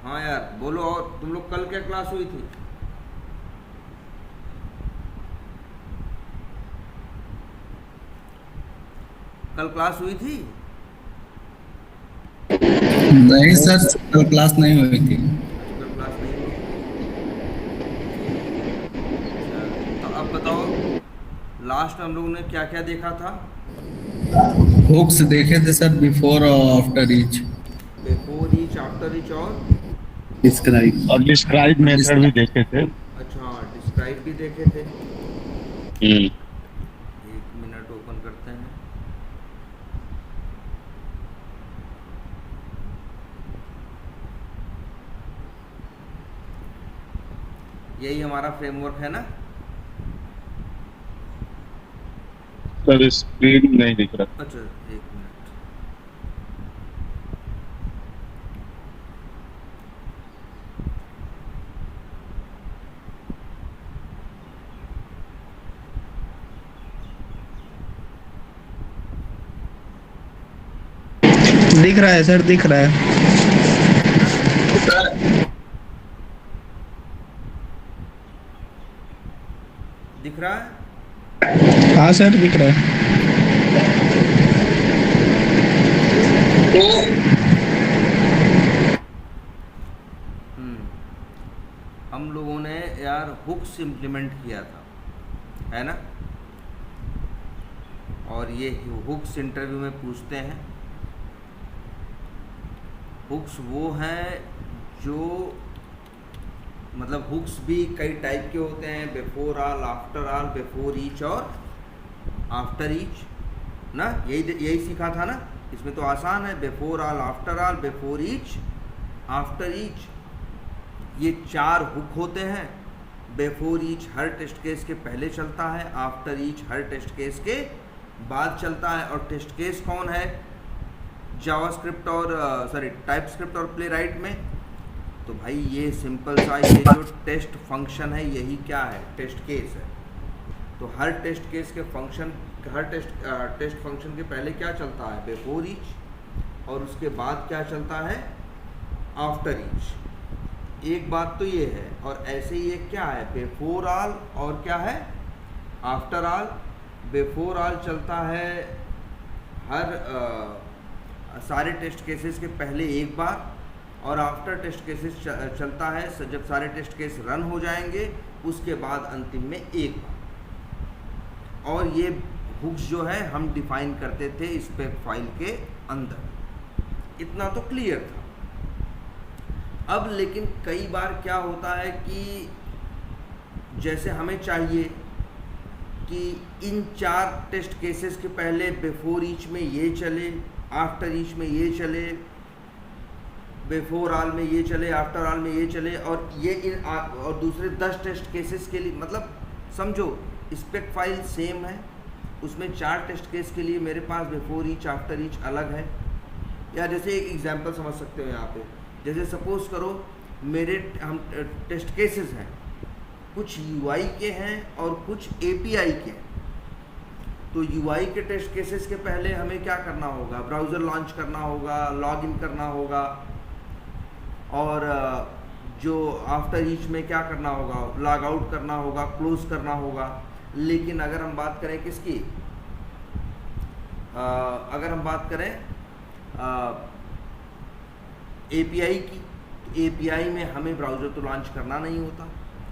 हाँ यार बोलो। और तुम लोग कल क्या क्लास हुई थी? कल क्लास हुई थी? नहीं सर, कल क्लास नहीं हुई थी। अच्छा, कल क्लास नहीं हुई थी। चलो तो अब बताओ, लास्ट हम लोगों ने क्या क्या देखा था? हुक्स देखे थे सर, बिफोर और after each. Before each, after each, और डिस्क्राइब। और डिस्क्राइब मेथड भी देखे थे। अच्छा हाँ, डिस्क्राइब भी देखे थे। हम्म। एक मिनट ओपन करते हैं। यही हमारा फ्रेमवर्क है ना? सर स्क्रीन नहीं दिख रहा। अच्छा एक मिनट। दिख रहा है सर, दिख रहा है। दिख रहा है? दिख रहा है? हाँ सर, दिख रहा है। हम्म। हम लोगों ने यार हुक्स इम्प्लीमेंट किया था, है ना? और ये हुक्स इंटरव्यू में पूछते हैं। हुक्स वो हैं जो, मतलब हुक्स भी कई टाइप के होते हैं, before all, after all, before each और आफ्टर ईच ना। यही सीखा था ना। इसमें तो आसान है, before all, after all, before each, after each. ये चार हुक होते हैं। बिफोर ईच हर टेस्ट केस के पहले चलता है, आफ्टर ईच हर टेस्ट केस के बाद चलता है। और टेस्ट केस कौन है? जावास्क्रिप्ट और सॉरी टाइपस्क्रिप्ट और प्लेराइट में। तो भाई ये सिंपल सा, ये जो टेस्ट फंक्शन है यही क्या है? टेस्ट केस है। तो हर टेस्ट केस के फंक्शन, हर टेस्ट फंक्शन के पहले क्या चलता है? Before each. और उसके बाद क्या चलता है? After each. एक बात तो ये है। और ऐसे ही एक क्या है? बिफोर ऑल और क्या है? After all. बिफोर ऑल चलता है हर सारे टेस्ट केसेस के पहले एक बार। और आफ्टर टेस्ट केसेस चलता है जब सारे टेस्ट केस रन हो जाएंगे उसके बाद अंतिम में एक बार। और ये हुक्स जो है हम डिफाइन करते थे स्पेक फाइल के अंदर। इतना तो क्लियर था। अब लेकिन कई बार क्या होता है कि जैसे हमें चाहिए कि इन चार टेस्ट केसेस के पहले बिफोर ईच में ये चले, आफ्टर ईच में ये चले, बिफोर ऑल में ये चले, आफ्टर ऑल में ये चले, और ये और दूसरे 10 टेस्ट केसेस के लिए, मतलब समझो स्पेक फाइल सेम है, उसमें 4 टेस्ट केस के लिए मेरे पास बिफोर ईच, आफ्टर ईच अलग है। या जैसे एक एग्जांपल समझ सकते हो यहाँ पे। जैसे सपोज करो मेरे हम टेस्ट केसेस हैं, कुछ यूआई के हैं और कुछ एपीआई के हैं। तो यूआई के टेस्ट केसेस के पहले हमें क्या करना होगा? ब्राउज़र लॉन्च करना होगा, लॉग इन करना होगा। और जो आफ्टर ईच में क्या करना होगा? लॉग आउट करना होगा, क्लोज करना होगा। लेकिन अगर हम बात करें किसकी, अगर हम बात करें एपीआई की, तो एपीआई में हमें ब्राउज़र तो लॉन्च करना नहीं होता।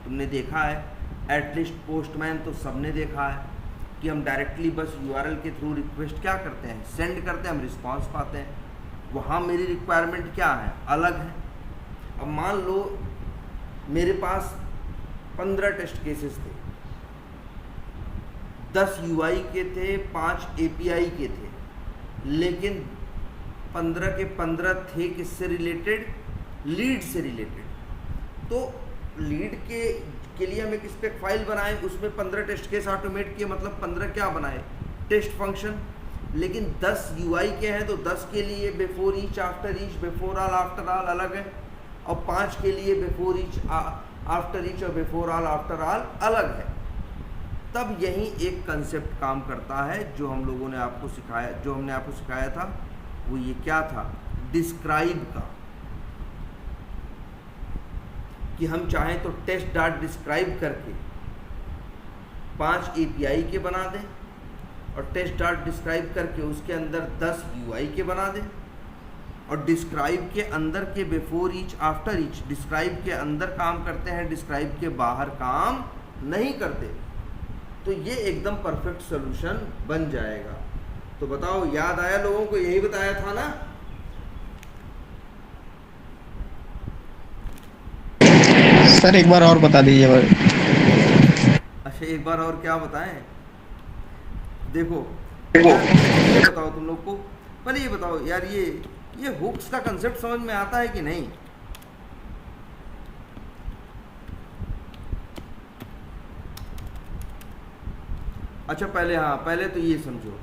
तुमने देखा है, एटलीस्ट पोस्टमैन तो सबने देखा है कि हम डायरेक्टली बस यूआरएल के थ्रू रिक्वेस्ट क्या करते हैं? सेंड करते हैं, हम रिस्पांस पाते हैं। वहाँ मेरी रिक्वायरमेंट क्या है? अलग है। अब मान लो मेरे पास 15 टेस्ट केसेस थे, 10 यूआई के थे, 5 एपीआई के थे। लेकिन 15 के 15 थे किससे रिलेटेड? लीड से रिलेटेड। तो लीड के लिए हम एक स्पेक फाइल बनाए, उसमें 15 टेस्ट केस ऑटोमेट किए, मतलब 15 क्या बनाए? Test function. लेकिन 10 यूआई के हैं तो 10 के लिए before each, after each, before all, after all अलग है। और 5 के लिए बिफोर ईच, आफ्टर ईच और बिफोर ऑल, आफ्टर ऑल अलग है। तब यही एक कंसेप्ट काम करता है जो हम लोगों ने आपको सिखाया, जो हमने आपको सिखाया था वो ये क्या था? डिस्क्राइब का। कि हम चाहें तो टेस्ट डॉट डिस्क्राइब करके 5 API के बना दें और टेस्ट डॉट डिस्क्राइब करके उसके अंदर 10 UI के बना दें, और डिस्क्राइब के अंदर के before each after each, describe के अंदर काम करते हैं, डिस्क्राइब के बाहर काम नहीं करते, तो ये एकदम परफेक्ट सॉल्यूशन बन जाएगा। तो बताओ, याद आया लोगों को? यही बताया था ना? सर एक बार और बता दीजिए भाई। अच्छा, एक बार और क्या बताएं? देखो ये बताओ तुम लोग को, पहले ये बताओ यार, ये हुक्स का कंसेप्ट समझ में आता है कि नहीं? अच्छा पहले तो ये समझो,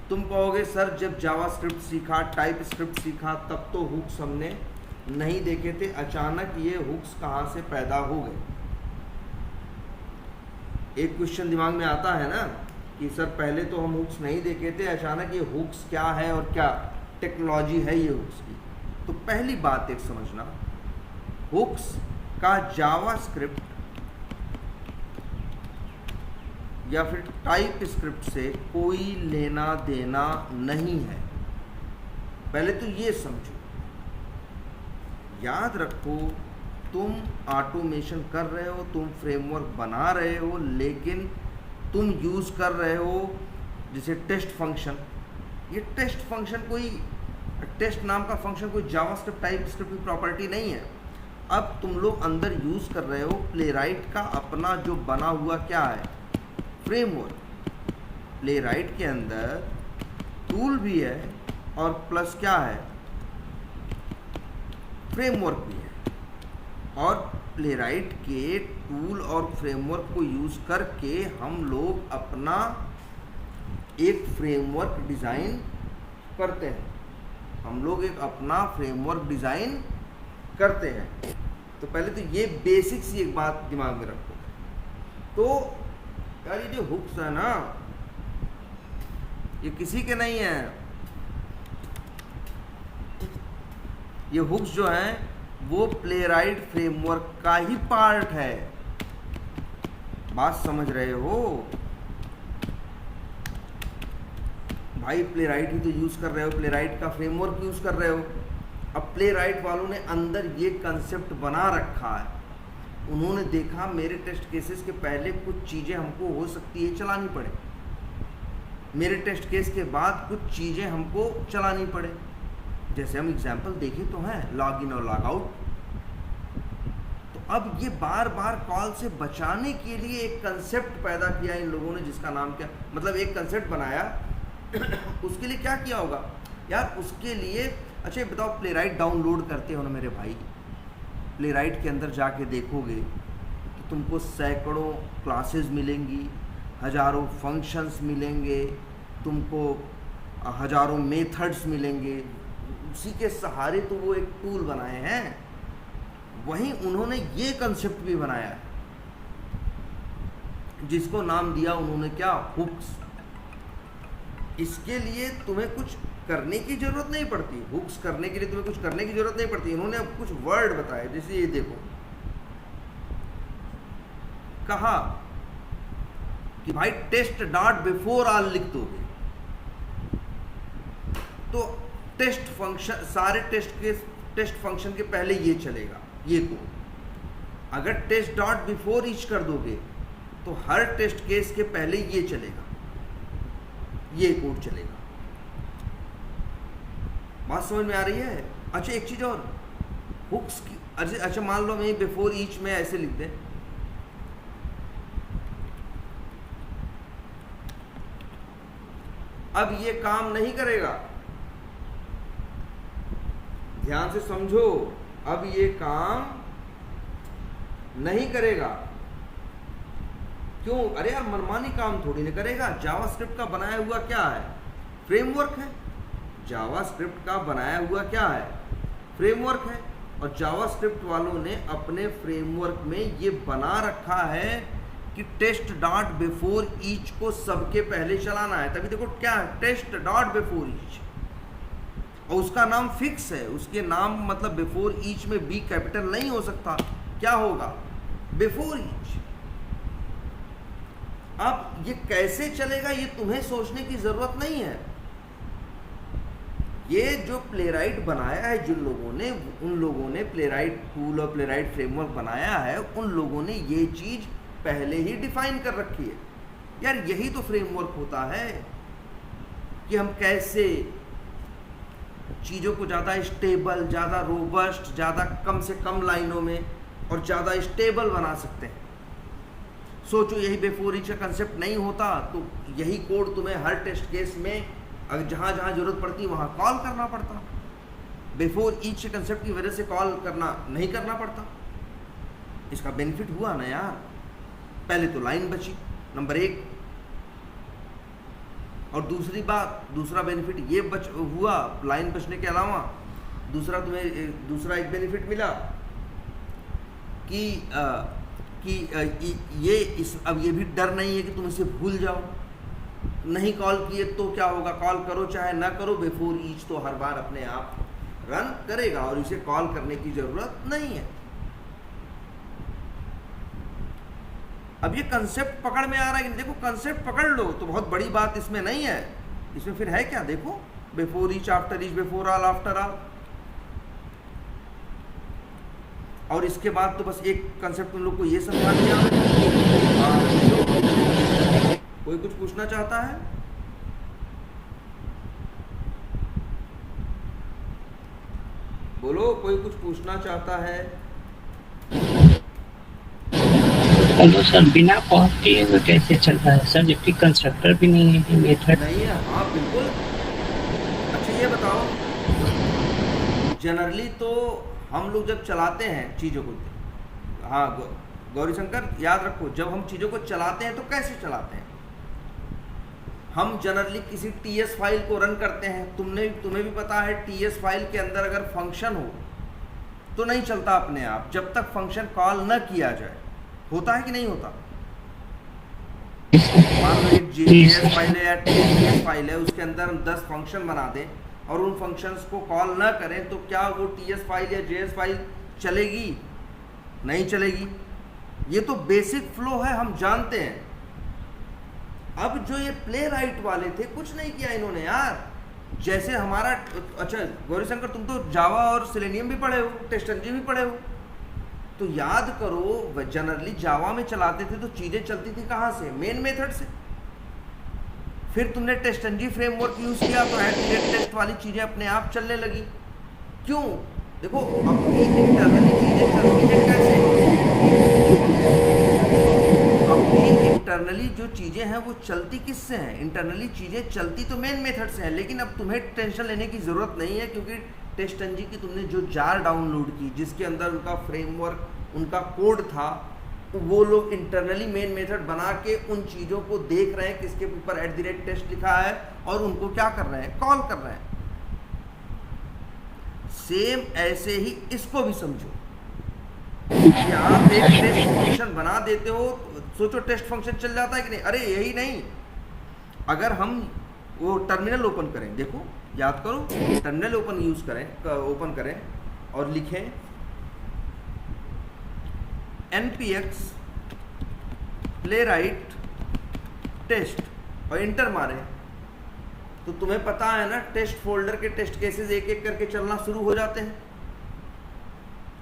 तुम कहोगे सर जब जावास्क्रिप्ट सीखा, टाइप स्क्रिप्ट सीखा, तब तो हुक्स हमने नहीं देखे थे, अचानक ये हुक्स कहाँ से पैदा हो गए? एक क्वेश्चन दिमाग में आता है ना कि सर पहले तो हम हुक्स नहीं देखे थे, अचानक ये हुक्स क्या है और क्या टेक्नोलॉजी है ये हुक्स की। तो पहली बात एक समझना, हुक्स का जावास्क्रिप्ट या फिर टाइप स्क्रिप्ट से कोई लेना देना नहीं है। पहले तो ये समझो, याद रखो, तुम ऑटोमेशन कर रहे हो, तुम फ्रेमवर्क बना रहे हो, लेकिन तुम यूज़ कर रहे हो जैसे टेस्ट फंक्शन। ये टेस्ट फंक्शन कोई, टेस्ट नाम का फंक्शन कोई जावास्क्रिप्ट टाइप स्क्रिप्ट की प्रॉपर्टी नहीं है। अब तुम लोग अंदर यूज़ कर रहे हो प्लेराइट का अपना जो बना हुआ क्या है, फ्रेमवर्क। प्लेराइट के अंदर टूल भी है और प्लस क्या है, फ्रेमवर्क भी है। और प्लेराइट के टूल और फ्रेमवर्क को यूज़ करके हम लोग अपना एक फ्रेमवर्क डिज़ाइन करते हैं। हम लोग एक अपना फ्रेमवर्क डिज़ाइन करते हैं। तो पहले तो ये बेसिक सी एक बात दिमाग में रखो। तो यार ये जो हुक्स है ना, ये किसी के नहीं है। ये हुक्स जो हैं वो प्लेराइट फ्रेमवर्क का ही पार्ट है। बात समझ रहे हो भाई? प्लेराइट ही तो यूज़ कर रहे हो, प्लेराइट का फ्रेमवर्क यूज़ कर रहे हो। अब प्लेराइट वालों ने अंदर ये कंसेप्ट बना रखा है। उन्होंने देखा मेरे टेस्ट केसेस के पहले कुछ चीज़ें हमको हो सकती है चलानी पड़े, मेरे टेस्ट केस के बाद कुछ चीज़ें हमको चलानी पड़े। जैसे हम एग्जाम्पल देखें तो हैं लॉग इन और लॉग आउट। तो अब ये बार बार कॉल से बचाने के लिए एक कंसेप्ट पैदा किया इन लोगों ने, जिसका नाम क्या, मतलब एक कंसेप्ट बनाया। उसके लिए क्या किया होगा यार? उसके लिए अच्छा ये बताओ, प्लेराइट डाउनलोड करते हो ना मेरे भाई, प्लेराइट के अंदर जाके देखोगे तो तुमको सैकड़ों क्लासेस मिलेंगी, हज़ारों फंक्शंस मिलेंगे, तुमको हज़ारों मेथड्स मिलेंगे। उसी के सहारे तो वो एक टूल बनाए हैं। वहीं उन्होंने ये कंसेप्ट भी बनाया है, जिसको नाम दिया उन्होंने क्या, हुक्स। इसके लिए तुम्हें कुछ करने की जरूरत नहीं पड़ती, हुक्स करने के लिए तुम्हें कुछ करने की जरूरत नहीं पड़ती। इन्होंने अब कुछ वर्ड बताए, जैसे ये देखो, कहा कि भाई टेस्ट डॉट बिफोर ऑल लिख दोगे तो टेस्ट फंक्शन, सारे टेस्ट फंक्शन के पहले ये चलेगा, ये कोड। अगर टेस्ट डॉट बिफोर ईच कर दोगे तो हर टेस्ट केस के पहले ये चलेगा, ये कोड चलेगा। बात समझ में आ रही है? अच्छा एक चीज और, हुक्स की, अच्छा मान लो मैं बिफोर ईच में ऐसे लिख दें, अब ये काम नहीं करेगा। ध्यान से समझो, अब ये काम नहीं करेगा। क्यों? अरे यार मनमानी काम थोड़ी नहीं करेगा। जावास्क्रिप्ट का बनाया हुआ क्या है, फ्रेमवर्क है। जावास्क्रिप्ट का बनाया हुआ क्या है, फ्रेमवर्क है। और जावास्क्रिप्ट वालों ने अपने फ्रेमवर्क में ये बना रखा है कि टेस्ट डॉट बिफोर ईच को सबके पहले चलाना है। तभी देखो क्या है, टेस्ट डॉट बिफोर ईच, और उसका नाम फिक्स है। उसके नाम मतलब बिफोर ईच में बी कैपिटल नहीं हो सकता, क्या होगा, बिफोर ईच। अब ये कैसे चलेगा ये तुम्हें सोचने की जरूरत नहीं है। ये जो प्लेराइट बनाया है जिन लोगों ने, उन लोगों ने प्लेराइट टूल और प्लेराइट फ्रेमवर्क बनाया है, उन लोगों ने ये चीज पहले ही डिफाइन कर रखी है। यार यही तो फ्रेमवर्क होता है कि हम कैसे चीज़ों को ज़्यादा स्टेबल, ज़्यादा रोबस्ट, ज़्यादा कम से कम लाइनों में और ज़्यादा स्टेबल बना सकते हैं। सोचो यही बिफोर ईच का कंसेप्ट नहीं होता तो यही कोड तुम्हें हर टेस्ट केस में अगर जहाँ जहाँ जरूरत पड़ती वहाँ कॉल करना पड़ता। बिफोर ईच के कंसेप्ट की वजह से कॉल करना नहीं करना पड़ता। इसका बेनिफिट हुआ ना यार, पहले तो लाइन बची नंबर 1, और दूसरी बात, दूसरा बेनिफिट ये हुआ लाइन बचने के अलावा दूसरा तुम्हें दूसरा एक बेनिफिट मिला कि अब ये भी डर नहीं है कि तुम इसे भूल जाओ। नहीं कॉल किए तो क्या होगा, कॉल करो चाहे ना करो, बिफोर ईच तो हर बार अपने आप रन करेगा और इसे कॉल करने की जरूरत नहीं है। अब ये कंसेप्ट पकड़ में आ रहा है कि देखो कंसेप्ट पकड़ लो तो बहुत बड़ी बात इसमें नहीं है। इसमें फिर है क्या, देखो before each, after each, before all, after all, और इसके बाद तो बस एक कंसेप्ट तुम लोग को ये समझा दिया। कोई कुछ पूछना चाहता है? बोलो, कोई कुछ पूछना चाहता है? हेलो सर, बिना कॉल किए हुए कैसे चल रहा है सर, जबकि कंस्ट्रक्टर भी नहीं है, मेथड नहीं है? हाँ बिल्कुल। अच्छा ये बताओ, जनरली तो हम लोग जब चलाते हैं चीज़ों को, हाँ गौरी शंकर याद रखो, जब हम चीज़ों को चलाते हैं तो कैसे चलाते हैं? हम जनरली किसी टीएस फाइल को रन करते हैं। तुम्हें भी पता है टीएस फाइल के अंदर अगर फंक्शन हो तो नहीं चलता अपने आप जब तक फंक्शन कॉल न किया जाए। होता है कि नहीं होता? मान लो एक जेएस फाइल है या टीएस फाइल है, उसके अंदर हम 10 फंक्शन बना दें और उन फंक्शंस को कॉल न करें तो क्या वो टीएस फाइल या जेएस फाइल चलेगी? नहीं चलेगी। ये तो बेसिक फ्लो है, हम जानते हैं। अब जो ये प्ले राइट वाले थे, कुछ नहीं किया इन्होंने यार। जैसे हमारा, अच्छा गौरी शंकर तुम तो जावा और सेलेनियम भी पढ़े हो, टेस्टंजी भी पढ़े हो, तो याद करो जनरली जावा में चलाते थे तो चीजें चलती थी कहाँ से? मेन मेथड से। फिर तुमने टेस्टंजी फ्रेमवर्क यूज किया तो टेस्ट वाली चीजें अपने आप चलने लगी। क्यों? देखो अपनी इंटरनली चीजें चलती है कैसे? अपनी इंटरनली जो चीजें हैं वो चलती किससे हैं? इंटरनली चीजें चलती तो मेन मेथड से हैं, लेकिन अब तुम्हें टेंशन लेने की जरूरत नहीं है क्योंकि टेस्टंजी की तुमने जो जार डाउनलोड की जिसके अंदर उनका फ्रेमवर्क, उनका कोड था, वो लोग इंटरनली मेन मेथड बना के उन चीज़ों को देख रहे हैं किसके ऊपर @टेस्ट लिखा है और उनको क्या कर रहे हैं? कॉल कर रहे हैं। सेम ऐसे ही इसको भी समझो कि आप एक टेस्ट फंक्शन बना देते हो, सोचो टेस्ट फंक्शन चल जाता है कि नहीं? अरे यही नहीं, अगर हम वो टर्मिनल ओपन करें, देखो याद करो, टर्मिनल ओपन करें और लिखें npx playwright टेस्ट और इंटर मारें तो तुम्हें पता है ना टेस्ट फोल्डर के टेस्ट केसेस एक एक करके चलना शुरू हो जाते हैं।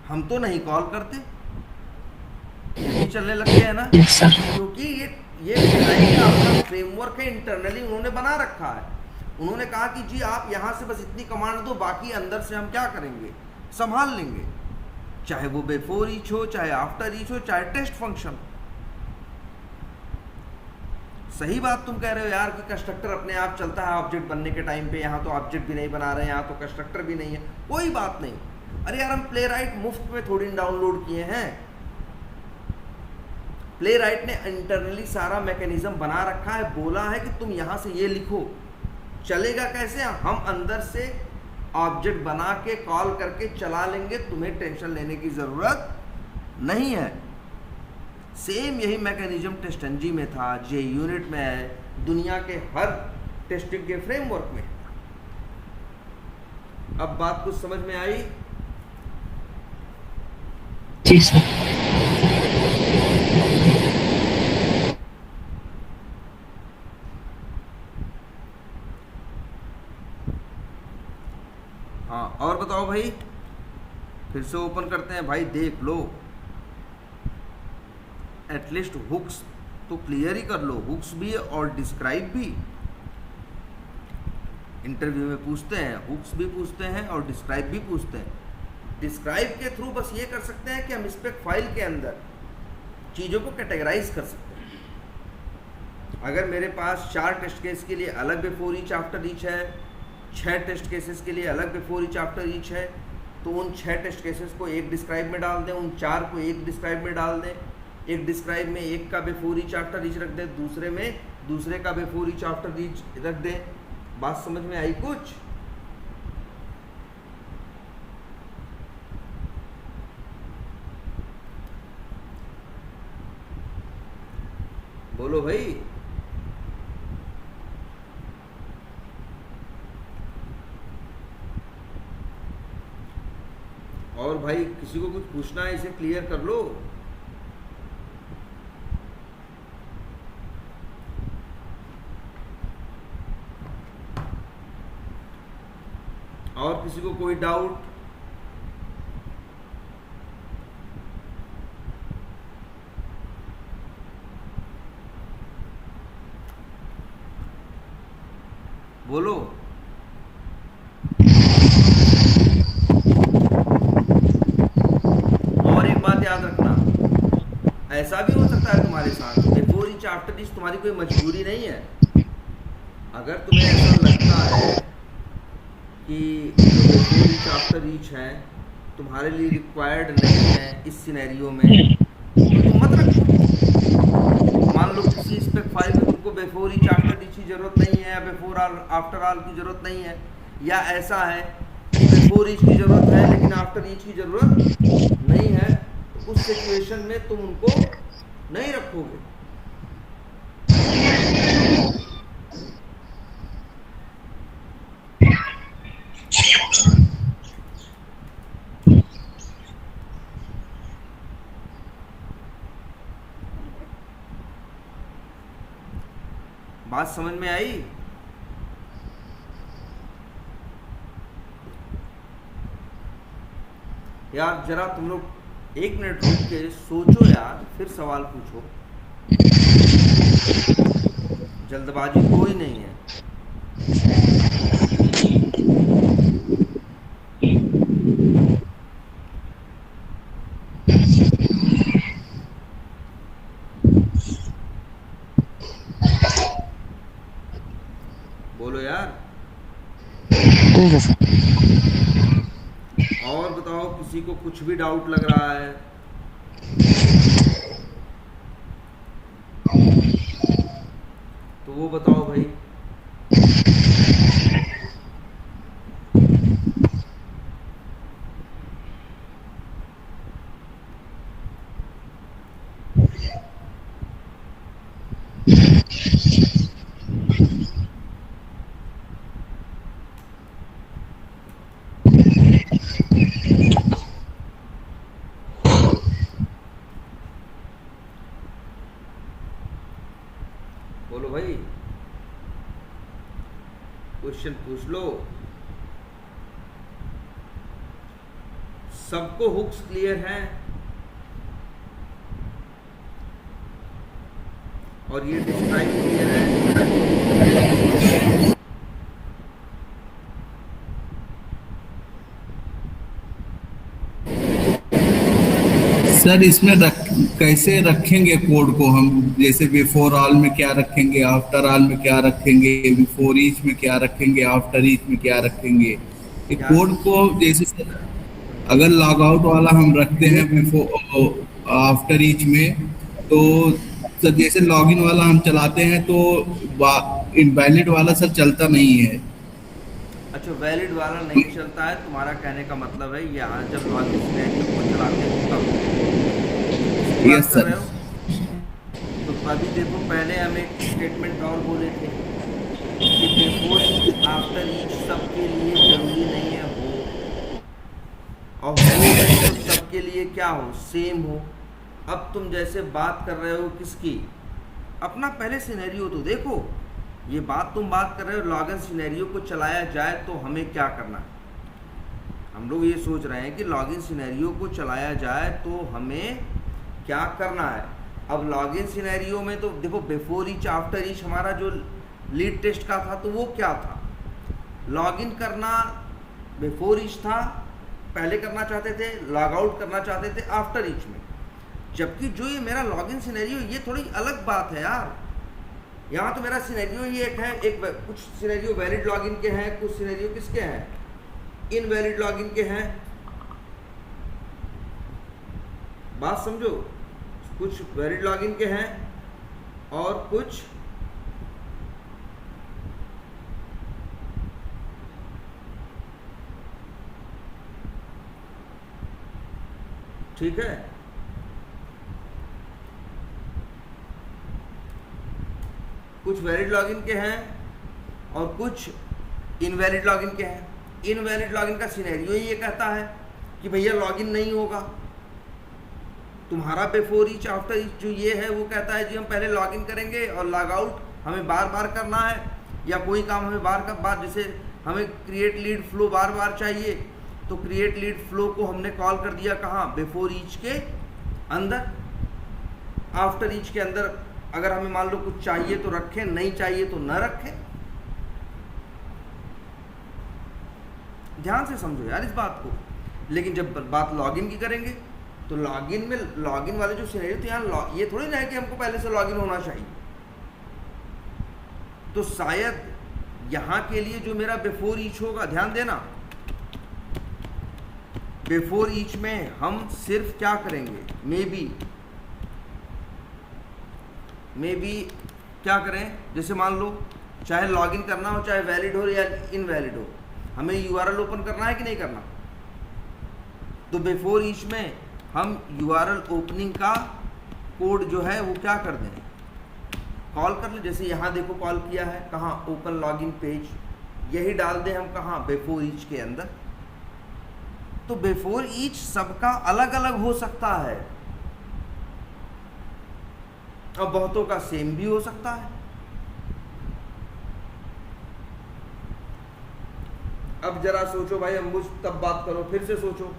हम तो नहीं कॉल करते, ये चलने लगते हैं ना, क्योंकि ये अपना फ्रेमवर्क है, इंटरनली उन्होंने बना रखा है। उन्होंने कहा कि जी आप यहाँ से बस इतनी कमांड दो, बाकी अंदर से हम क्या करेंगे? संभाल लेंगे, चाहे वो बिफोर ईच हो, चाहे आफ्टर ईच हो, चाहे टेस्ट फंक्शन। सही बात तुम कह रहे हो यार कि कंस्ट्रक्टर अपने आप चलता है ऑब्जेक्ट बनने के टाइम पे। यहाँ तो ऑब्जेक्ट भी नहीं बना रहे हैं, यहाँ तो कंस्ट्रक्टर भी नहीं है, कोई बात नहीं। अरे यार हम प्ले राइट मुफ्त में थोड़ी डाउनलोड किए हैं। प्ले राइट ने इंटरनली सारा मैकेनिज्म बना रखा है, बोला है कि तुम यहाँ से ये लिखो। चलेगा कैसे? हम अंदर से ऑब्जेक्ट बना के कॉल करके चला लेंगे, तुम्हें टेंशन लेने की जरूरत नहीं है। सेम यही मैकेनिज्म टेस्टंजी में था, JUnit में है, दुनिया के हर टेस्टिंग के फ्रेमवर्क में। अब बात कुछ समझ में आई? जी सर। हाँ और बताओ भाई, फिर से ओपन करते हैं भाई, देख लो एटलीस्ट हुक्स तो क्लियर ही कर लो, हुक्स भी और डिस्क्राइब भी इंटरव्यू में पूछते हैं, हुक्स भी पूछते हैं और डिस्क्राइब भी पूछते हैं। डिस्क्राइब के थ्रू बस ये कर सकते हैं कि हम स्पेक फाइल के अंदर चीज़ों को कैटेगराइज कर सकते हैं। अगर मेरे पास 4 टेस्ट केस के लिए अलग बिफोर ईच आफ्टर ईच है, 6 टेस्ट केसेस के लिए अलग बिफोर ईच आफ्टर ईच है, तो उन 6 टेस्ट केसेस को एक डिस्क्राइब में डाल दें, उन 4 को एक डिस्क्राइब में डाल दें। एक डिस्क्राइब में एक का बिफोर ईच आफ्टर ईच रख दें, दूसरे में दूसरे का बिफोर ईच आफ्टर ईच रख दें। बात समझ में आई कुछ? बोलो भाई। और भाई किसी को कुछ पूछना है इसे क्लियर कर लो। और किसी को कोई डाउट? बोलो। और एक बात याद रखना, ऐसा भी हो सकता है तुम्हारे साथ, बिफोर ईच आफ्टर ईच तुम्हारी कोई मजबूरी नहीं है। अगर तुम्हें ऐसा लगता है कि बिफोर ईच आफ्टर ईच है तुम्हारे लिए रिक्वायर्ड नहीं है इस सिनेरियो में, तो तुम मत रखो। मान लो किसी स्पेक फाइल में तुमको बिफोर ईच आफ्टर ईच की जरूरत नहीं है या बिफोर आफ्टर ऑल की जरूरत नहीं है, या ऐसा है कि बिफोर ईच की जरूरत है लेकिन आफ्टर ईच की जरूरत नहीं है, तो उस सिचुएशन में तुम उनको नहीं रखोगे। बात समझ में आई? यार जरा तुम लोग 1 मिनट रुक के सोचो यार, फिर सवाल पूछो। जल्दबाजी कोई नहीं है। बोलो यार। ठीक है सर। और बताओ किसी को कुछ भी डाउट लग रहा है? तो वो बताओ भाई। बोलो भाई, क्वेश्चन पूछ लो। सबको हुक्स क्लियर हैं और ये डिस्क्राइब क्लियर है? सर इसमें कैसे रखेंगे कोड को हम, जैसे बिफोर ऑल में क्या रखेंगे, आफ्टर ऑल में क्या रखेंगे, बिफोर ईच में क्या रखेंगे, आफ्टर ईच में क्या रखेंगे, ये कोड को जैसे सर अगर लॉग आउट वाला हम रखते हैं बिफोर आफ्टर ईच में, तो सर जैसे लॉगिन वाला हम चलाते हैं तो इनवैलिड वाला सर चलता नहीं है। अच्छा, वैलिड वाला नहीं चलता है, तुम्हारा कहने का मतलब है यहाँ जब लॉगिन सिनेरियो को चलाते हो तब यस सर। तो अभी देखो, पहले हम एक स्टेटमेंट और बोले थे कि बिफोर ईच आफ्टर ईच सबके लिए जरूरी नहीं है हो, और हो नहीं तो सबके के लिए क्या हो, सेम हो। अब तुम जैसे बात कर रहे हो किसकी, अपना पहले सिनेरियो तो देखो। ये बात तुम बात कर रहे हो लॉगिन सिनेरियो को चलाया जाए तो हमें क्या करना है। हम लोग ये सोच रहे हैं कि लॉगिन सिनेरियो को चलाया जाए तो हमें क्या करना है। अब लॉगिन सिनेरियो में तो देखो बिफोर ईच आफ्टर ईच हमारा जो लीड टेस्ट का था तो वो क्या था, लॉगिन करना बिफोर ईच था, पहले करना चाहते थे, लॉग आउट करना चाहते थे आफ्टर ईच में। जबकि जो ये मेरा लॉगिन सिनेरियो ये थोड़ी अलग बात है यार। यहाँ तो मेरा सिनेरियो ही एक है, कुछ सिनेरियो वैलिड लॉगिन के हैं, कुछ सिनेरियो किसके हैं, इनवैलिड लॉगिन के हैं। बात समझो, कुछ वैलिड लॉगिन के हैं और कुछ ठीक है। कुछ वैलिड लॉगिन के हैं और कुछ इनवैलिड लॉगिन के हैं। इनवैलिड लॉगिन का सिनेरियो ही ये कहता है कि भैया लॉगिन नहीं होगा। तुम्हारा बिफोर ईच आफ्टर ईच जो ये है वो कहता है जी हम पहले लॉगिन करेंगे और लॉग आउट हमें बार बार करना है, या कोई काम हमें बार बार, जैसे हमें क्रिएट लीड फ्लो बार बार चाहिए तो क्रिएट लीड फ्लो को हमने कॉल कर दिया कहाँ, बिफोर ईच के अंदर। आफ्टर ईच के अंदर अगर हमें मान लो कुछ चाहिए तो रखें, नहीं चाहिए तो न रखें। ध्यान से समझो यार इस बात को। लेकिन जब बात लॉगिन की करेंगे तो लॉगिन में, लॉगिन वाले जो सिनेरियो थे यहाँ ये थोड़ी ना है कि हमको पहले से लॉगिन होना चाहिए। तो शायद यहाँ के लिए जो मेरा बिफोर ईच होगा, ध्यान देना, बिफोर ईच में हम सिर्फ क्या करेंगे, मे बी क्या करें, जैसे मान लो चाहे लॉगिन करना हो, चाहे वैलिड हो या इनवैलिड हो, हमें यूआरएल ओपन करना है कि नहीं करना। तो बिफोर ईच में हम यूआरएल ओपनिंग का कोड जो है वो क्या कर दें, कॉल कर ले। जैसे यहाँ देखो कॉल किया है कहाँ, ओपन लॉगिन पेज, यही डाल दें हम कहाँ, बिफोर ईच के अंदर। तो बिफोर ईच सबका अलग अलग हो सकता है और बहुतों का सेम भी हो सकता है। अब जरा सोचो भाई, हम मुझ तब बात करो, फिर से सोचो।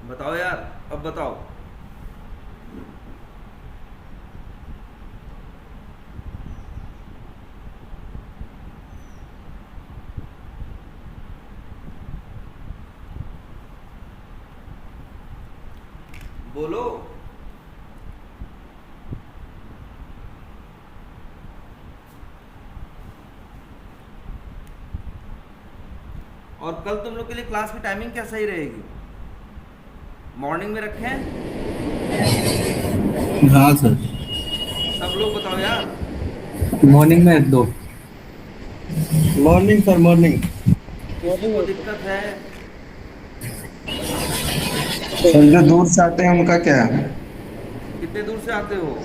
बताओ यार, अब बताओ। बोलो। और कल तुम लोग के लिए क्लास की टाइमिंग क्या सही रहेगी, मॉर्निंग में रखें? हाँ सर। सब लोग बताओ यार। मॉर्निंग में दो। Morning sir, morning. किसी को दिक्कत है? सर जो दूर से आते हैं उनका क्या है? कितने दूर से आते हो?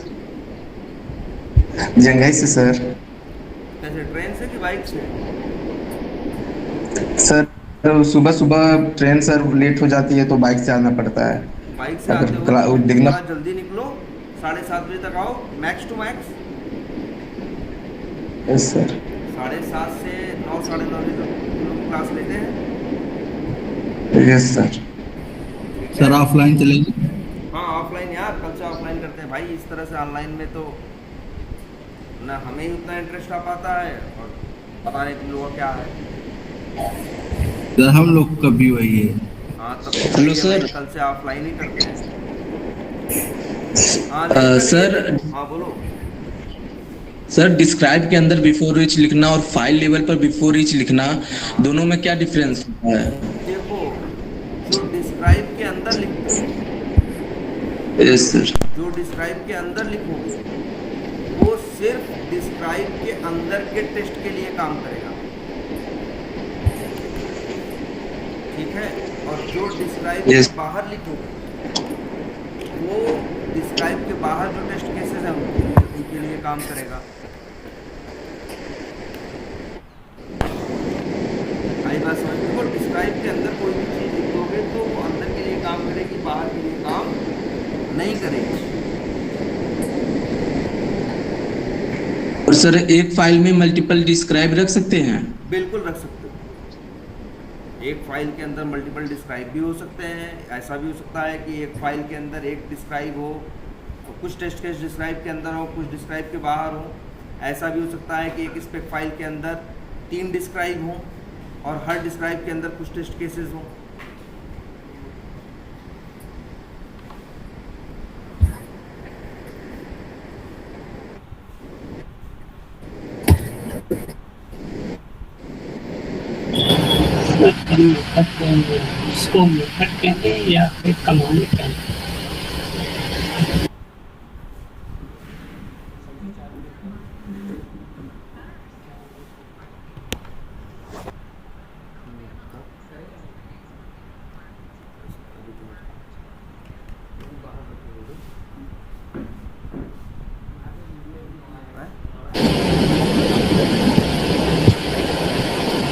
जंघई से सर। कैसे, ट्रेन से कि बाइक से? सर सुबह सुबह ट्रेन सर लेट हो जाती है तो बाइक से आना पड़ता है। बाइक से आते हो तो दिखना थोड़ा जल्दी निकलो, 7:30 बजे तक आओ, max to max. Yes sir. 7:30 से 9, 9:30 बजे तक क्लास लेते हैं। Yes sir. सर ऑफलाइन चलेंगे? हाँ ऑफलाइन यार, कल से ऑफलाइन करते हैं भाई। इस तरह से ऑनलाइन में तो ना हमें ही उतना इंटरेस्ट आ पाता है और पता नहीं तुम लोगों का क्या है। सर हम लोग का भी वही है। हाँ तब हेलो सर। कल से ऑफलाइन ही करते हैं। सर। हाँ बोलो। सर डिस्क्राइब के अंदर बिफोर ईच लिखना और फाइल लेवल पर बिफोर ईच लिखना, दोनों में क्या डिफरेंस है? देखो, जो डिस्क्राइब के अंदर लिखते हैं यस सर। जो डिस्क्राइब के अंदर लिखोगे वो सिर्फ डिस्क्राइब के अंदर के टेस्ट के लिए काम करेगा, ठीक है। और जो डिस्क्राइब Yes. के बाहर लिखोगे वो डिस्क्राइब के बाहर जो टेस्ट केसेस हैं उनके लिए काम करेगा। आई बात समझ में? वो डिस्क्राइब के अंदर कोई भी चीज़ लिख दोगे तो वो अंदर के लिए काम करेगी, बाहर के लिए काम नहीं करेगी। और सर एक फाइल में मल्टीपल डिस्क्राइब रख सकते हैं? बिल्कुल रख सकते हो। एक फाइल के अंदर मल्टीपल डिस्क्राइब भी हो सकते हैं। ऐसा भी हो सकता है कि एक फाइल के अंदर एक डिस्क्राइब हो, कुछ टेस्ट केस डिस्क्राइब के अंदर हो, कुछ डिस्क्राइब के बाहर हो। ऐसा भी हो सकता है कि एक स्पेक फाइल के अंदर 3 डिस्क्राइब हो और हर डिस्क्राइब के अंदर कुछ टेस्ट केसेस हों। उसको मेथड कहेंगे या फिर कमांड कहेंगे?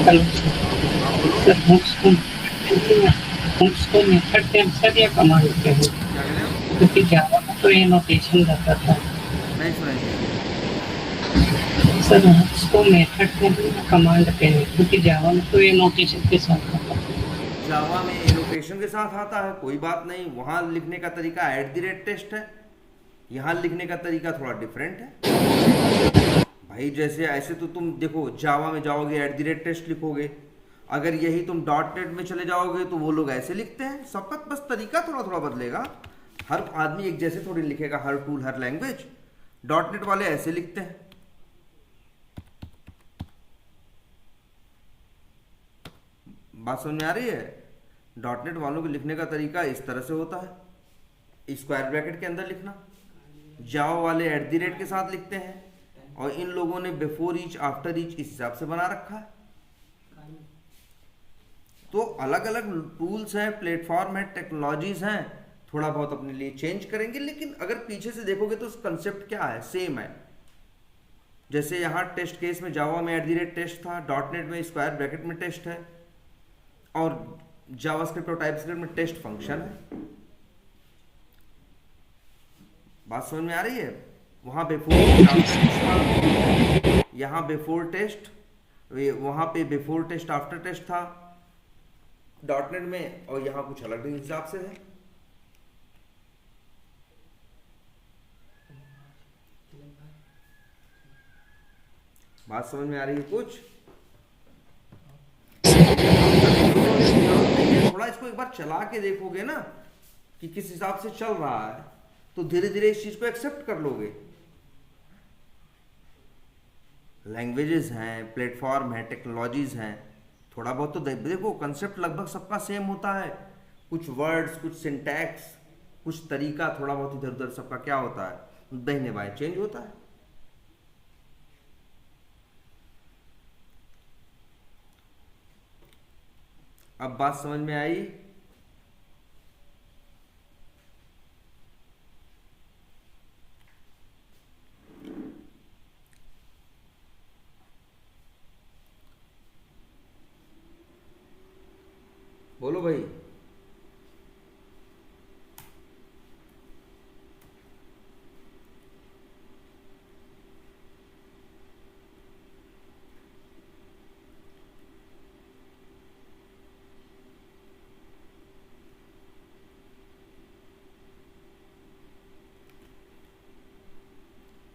हेलो सर, हुक्स को मेथड कहें सर या कमांड कहें? क्या कह रहे हो? क्योंकि जावा में तो ये नोटेशन रहता था। नहीं सुनाई सर हुक्स को मेथड कहें या कमांड कहें? क्योंकि जावा में तो ये नोटेशन के साथ आता था। जावा में एनोटेशन के साथ आता है, कोई बात नहीं। वहाँ लिखने का तरीका @टेस्ट है, यहाँ लिखने का तरीका थोड़ा डिफरेंट है भाई। जैसे ऐसे तो तुम देखो जावा में जाओगे @टेस्ट लिखोगे, अगर यही तुम .NET में चले जाओगे तो वो लोग ऐसे लिखते हैं। सबका बस तरीका थोड़ा थोड़ा बदलेगा। हर आदमी एक जैसे थोड़ी लिखेगा, हर टूल हर लैंग्वेज। .NET वाले ऐसे लिखते हैं। बात समझ में आ रही है? .NET वालों के लिखने का तरीका इस तरह से होता है, स्क्वायर ब्रैकेट के अंदर लिखना। जावा वाले @ के साथ लिखते हैं और इन लोगों ने बिफोर ईच आफ्टर ईच इस हिसाब से बना रखा है। तो अलग अलग टूल्स हैं, प्लेटफॉर्म है, टेक्नोलॉजीज हैं, थोड़ा बहुत अपने लिए चेंज करेंगे, लेकिन अगर पीछे से देखोगे तो कंसेप्ट क्या है, सेम है। जैसे यहाँ टेस्ट केस में जावा में @टेस्ट था, .NET में स्क्वायर ब्रैकेट में टेस्ट है और जावास्क्रिप्ट और टाइपस्क्रिप्ट में टेस्ट फंक्शन है। बात समझ में आ रही है? वहाँ बिफोर यहाँ बिफोर टेस्ट, वहाँ पे बिफोर टेस्ट आफ्टर टेस्ट था .NET में, और यहाँ कुछ अलग हिसाब से है। बात समझ में आ रही है कुछ? थोड़ा इसको एक बार चला के देखोगे ना कि किस हिसाब से चल रहा है, तो धीरे धीरे इस चीज को एक्सेप्ट कर लोगे। लैंग्वेजेस हैं, प्लेटफॉर्म है, टेक्नोलॉजीज हैं, थोड़ा बहुत तो देखो कंसेप्ट लगभग सबका सेम होता है। कुछ वर्ड्स, कुछ सिंटैक्स, कुछ तरीका थोड़ा बहुत इधर उधर सबका क्या होता है, दाहिने बाएं चेंज होता है। अब बात समझ में आई? बोलो भाई।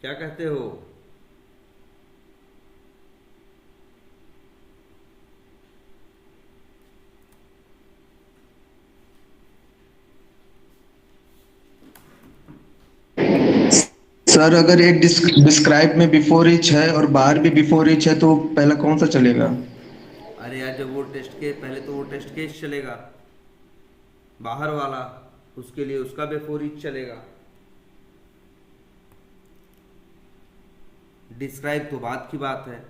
क्या कहते हो? सर अगर एक डिस्क्राइब में बिफोर ईच है और बाहर भी बिफोर ईच है तो पहला कौन सा चलेगा? अरे यार, जब वो टेस्ट के पहले तो वो टेस्ट केस चलेगा बाहर वाला, उसके लिए उसका बिफोर ईच चलेगा। डिस्क्राइब तो बाद की बात है,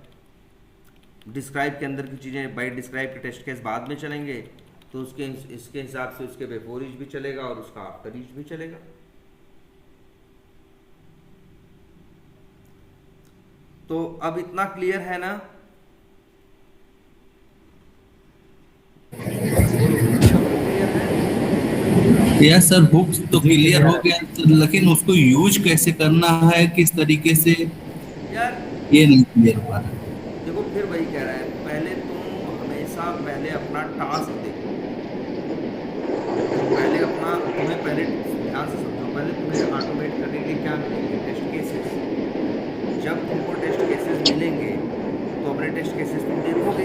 डिस्क्राइब के अंदर की चीज़ें बाई डिस्क्राइब के टेस्ट केस बाद में चलेंगे, तो उसके इसके हिसाब से उसके बिफोर ईच भी चलेगा और उसका आफ्टर ईच भी चलेगा। तो अब इतना क्लियर है ना? यस सर, बुक्स तो क्लियर हो गया, लेकिन उसको यूज कैसे करना है, किस तरीके से, यार ये नहीं क्लियर हुआ है। देखो फिर वही कह रहा है, पहले तुम हमेशा पहले अपना टास्क देखो, पहले अपना, तुम्हें पहले ध्यान से समझो, पहले तुम्हें ऑटोमेट करने के लिए क्या मिलेंगे? Test cases. जब तुमको टेस्ट केसेस मिलेंगे तो अपने टेस्ट केसेस तुम देखोगे।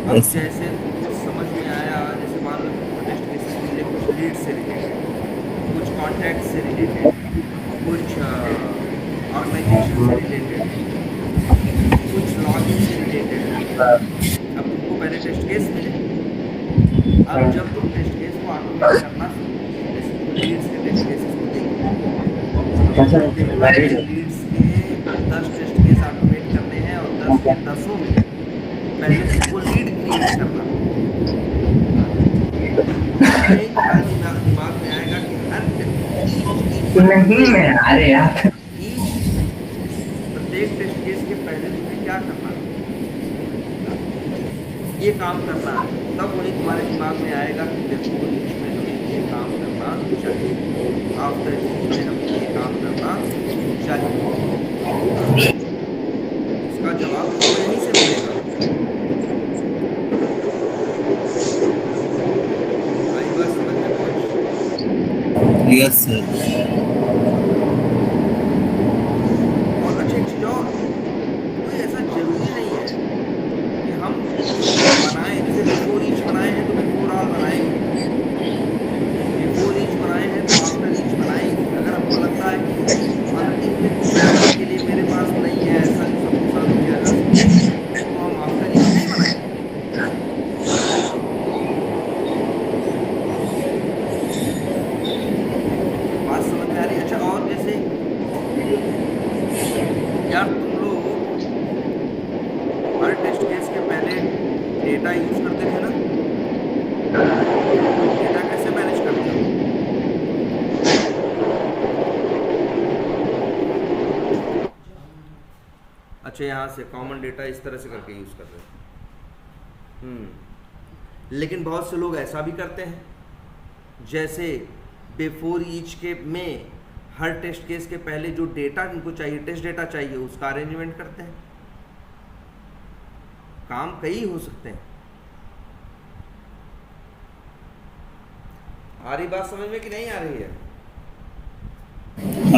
अब Yes. जैसे तुमको समझ में आया, जैसे मान लो तुमको टेस्ट केसेस मिले कुछ लीड से रिलेटेड, कुछ कॉन्टैक्ट से रिलेटेड, कुछ ऑर्गेनाइजेशन से रिलेटेड, कुछ लॉगिन से रिलेटेड। अब तुमको पहले टेस्ट केस मिले, अब जब तुम टेस्ट केस को ऑटोमेट करना सीखोगे, जैसे तुम लीड्स के टेस्ट केसेस को देखो, लीड्स के 10 टेस्ट केस ऑटोमेट करने हैं और 10 के 10 में पहले तुमको लीड क्रिएट करना। दिमाग में आएगा कि हर नहीं मैं अरे यार प्रत्येक टेस्ट केस के पहले तुम्हें क्या करना है, ये काम करना है। तब वही तुम्हारे दिमाग में आएगा कि बिफोर ईच में हमें ये काम करना चाहिए, आफ्टर ईच में हमें ये काम करना चाहिए। इसका जवाब तुमको यहीं से मिलेगा। आई बात समझ में कुछ? Yes sir. और अच्छी चीज और, कोई ऐसा जरूरी नहीं है कि हम बनाएं, जैसे बिफोर ईच बनाए हैं तो बिफोर ऑल बनाएंगे, बिफोर ईच बनाए हैं तो आफ्टर ईच बनाएंगे। अगर हमको लगता है कि मार्केटिंग में कुछ करने के लिए मेरे पास नहीं है, ऐसा नहीं सबके साथ किया जा सकता, तो हम आफ्टर ईच नहीं बनाएंगे। बात समझ में आ रही है? अच्छा, और जैसे यार तुम लोग हर टेस्ट केस के पहले डेटा यूज करते थे ना, डेटा कैसे मैनेज करते हो? अच्छा, यहाँ से कॉमन डेटा इस तरह से करके यूज कर रहे हो। लेकिन बहुत से लोग ऐसा भी करते हैं, जैसे बिफोर ईच के में हर टेस्ट केस के पहले जो डेटा इनको चाहिए, टेस्ट डेटा चाहिए, उसका अरेंजमेंट करते हैं। काम कई हो सकते हैं। आ रही बात समझ में कि नहीं आ रही है?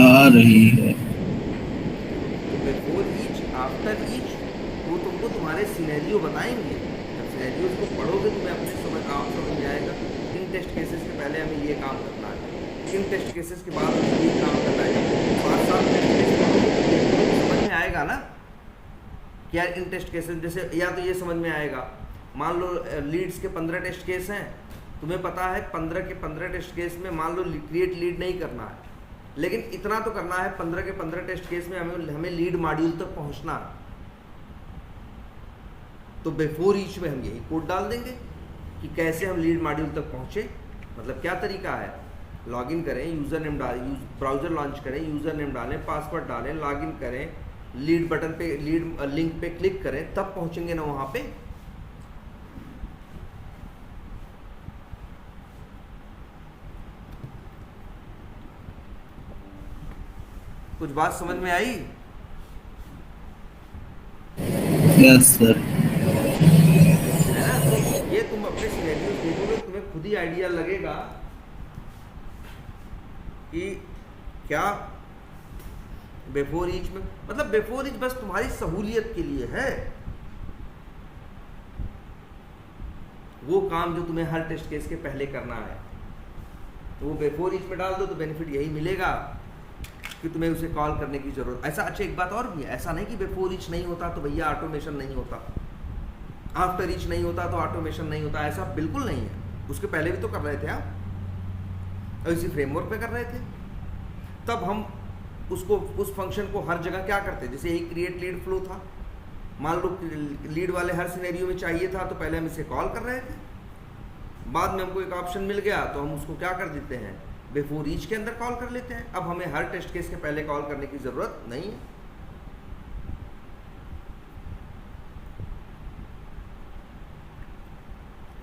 आ रही है। बिफोर ईच, आफ्टर ईच, वो तुमको तुम्हारे सिनेरियो बताएंगे। जब सिनेरियो को पढ़ोगे तुम्हें अपने समझ में आएगा किन टेस्ट केसेस के पहले हमें ये काम करना है, किन टेस्ट केसेस के बाद हमें ये काम करना है। 5-7 टेस्ट केसेस समझ में आएगा ना कि यार इन टेस्ट केसेस, जैसे या तो ये समझ में आएगा, मान लो लीड्स के 15 टेस्ट केस हैं, तुम्हें पता है 15 के 15 टेस्ट केस में मान लो क्रिएट लीड नहीं करना है, लेकिन इतना तो करना है 15 के 15 टेस्ट केस में हमें लीड मॉड्यूल तक पहुंचना है। तो बिफोर ईच में हम यही कोड डाल देंगे कि कैसे हम लीड मॉड्यूल तक पहुंचे। मतलब क्या तरीका है, लॉगिन करें, यूज़र नेम डालें, ब्राउज़र लॉन्च करें, यूज़र नेम डालें, पासवर्ड डालें, लॉगिन करें, लीड बटन पे, लीड लिंक पे क्लिक करें, तब पहुंचेंगे ना वहाँ पे। कुछ बात समझ में आई? Yes sir. है ना? तो ये तुम अपने सिनेरियो देखोगे, तुम्हें खुद ही आइडिया लगेगा कि क्या बिफोर ईच में, मतलब बिफोर ईच बस तुम्हारी सहूलियत के लिए है। वो काम जो तुम्हें हर टेस्ट केस के पहले करना है, तो वो बिफोर ईच में डाल दो, तो बेनिफिट यही मिलेगा कि तुम्हें उसे कॉल करने की जरूरत। ऐसा अच्छा एक बात और भी है, ऐसा नहीं कि बिफोर ईच नहीं होता तो भैया ऑटोमेशन नहीं होता, आफ्टर ईच नहीं होता तो ऑटोमेशन नहीं होता, ऐसा बिल्कुल नहीं है। उसके पहले भी तो कर रहे थे आप। और इसी फ्रेमवर्क पे कर रहे थे। तब हम उसको उस फंक्शन को हर जगह क्या करते, जैसे यही क्रिएट लीड फ्लो था, मान लो लीड वाले हर सिनेरियो में चाहिए था तो पहले हम इसे कॉल कर रहे थे, बाद में हमको एक ऑप्शन मिल गया तो हम उसको क्या कर देते हैं, बिफोर ईच के अंदर कॉल कर लेते हैं। अब हमें हर टेस्ट केस के पहले कॉल करने की ज़रूरत नहीं है।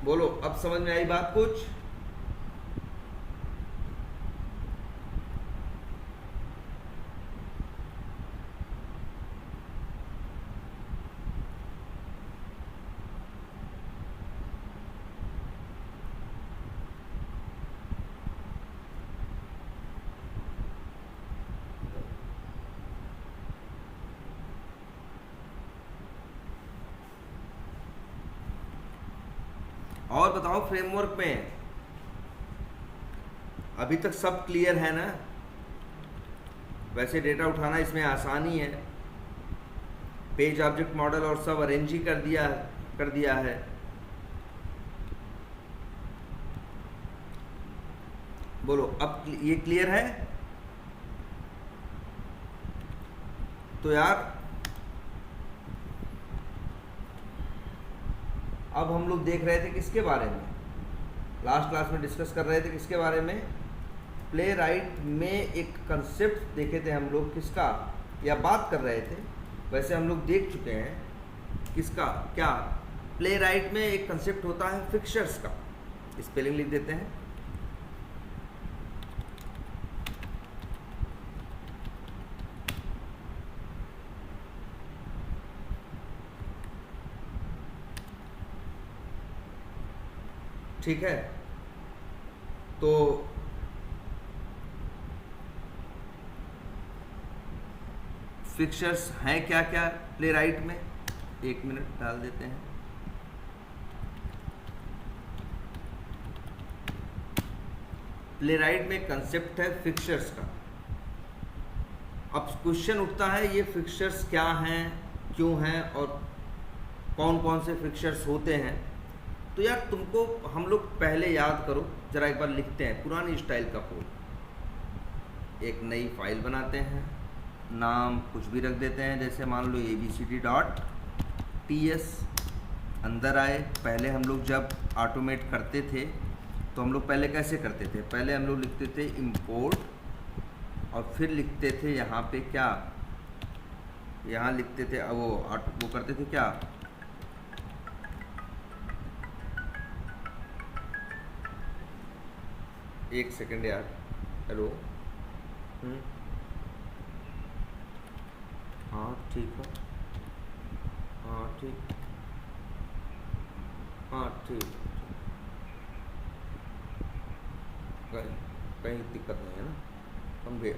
बोलो अब समझ में आई बात कुछ? और बताओ फ्रेमवर्क में अभी तक सब क्लियर है ना? वैसे डेटा उठाना इसमें आसानी है, पेज ऑब्जेक्ट मॉडल और सब अरेंज ही कर दिया है। बोलो अब ये क्लियर है? तो यार अब हम लोग देख रहे थे किसके बारे में, लास्ट क्लास में डिस्कस कर रहे थे किसके बारे में, प्ले राइट में एक कंसेप्ट देखे थे हम लोग, किसका, या बात कर रहे थे, वैसे हम लोग देख चुके हैं किसका, क्या, प्ले राइट में एक कंसेप्ट होता है फिक्चर्स का, स्पेलिंग लिख देते हैं। ठीक है, तो फिक्चर्स हैं क्या क्या प्ले राइट में, एक मिनट डाल देते हैं। प्ले राइट में कंसेप्ट है फिक्चर्स का। अब क्वेश्चन उठता है ये फिक्चर्स क्या हैं, क्यों हैं, और कौन कौन से फिक्चर्स होते हैं। तो यार तुमको हम लोग पहले याद करो जरा, एक बार लिखते हैं पुरानी स्टाइल का कोड। एक नई फाइल बनाते हैं, नाम कुछ भी रख देते हैं, जैसे मान लो abcd.ts। अंदर आए, पहले हम लोग जब ऑटोमेट करते थे तो हम लोग पहले कैसे करते थे, पहले हम लोग लिखते थे इंपोर्ट, और फिर लिखते थे यहाँ पे क्या, यहाँ लिखते थे वो करते थे क्या, एक सेकंड यार, हेलो, हाँ ठीक है, हाँ ठीक, हाँ ठीक, कहीं दिक्कत नहीं है ना, हम भी,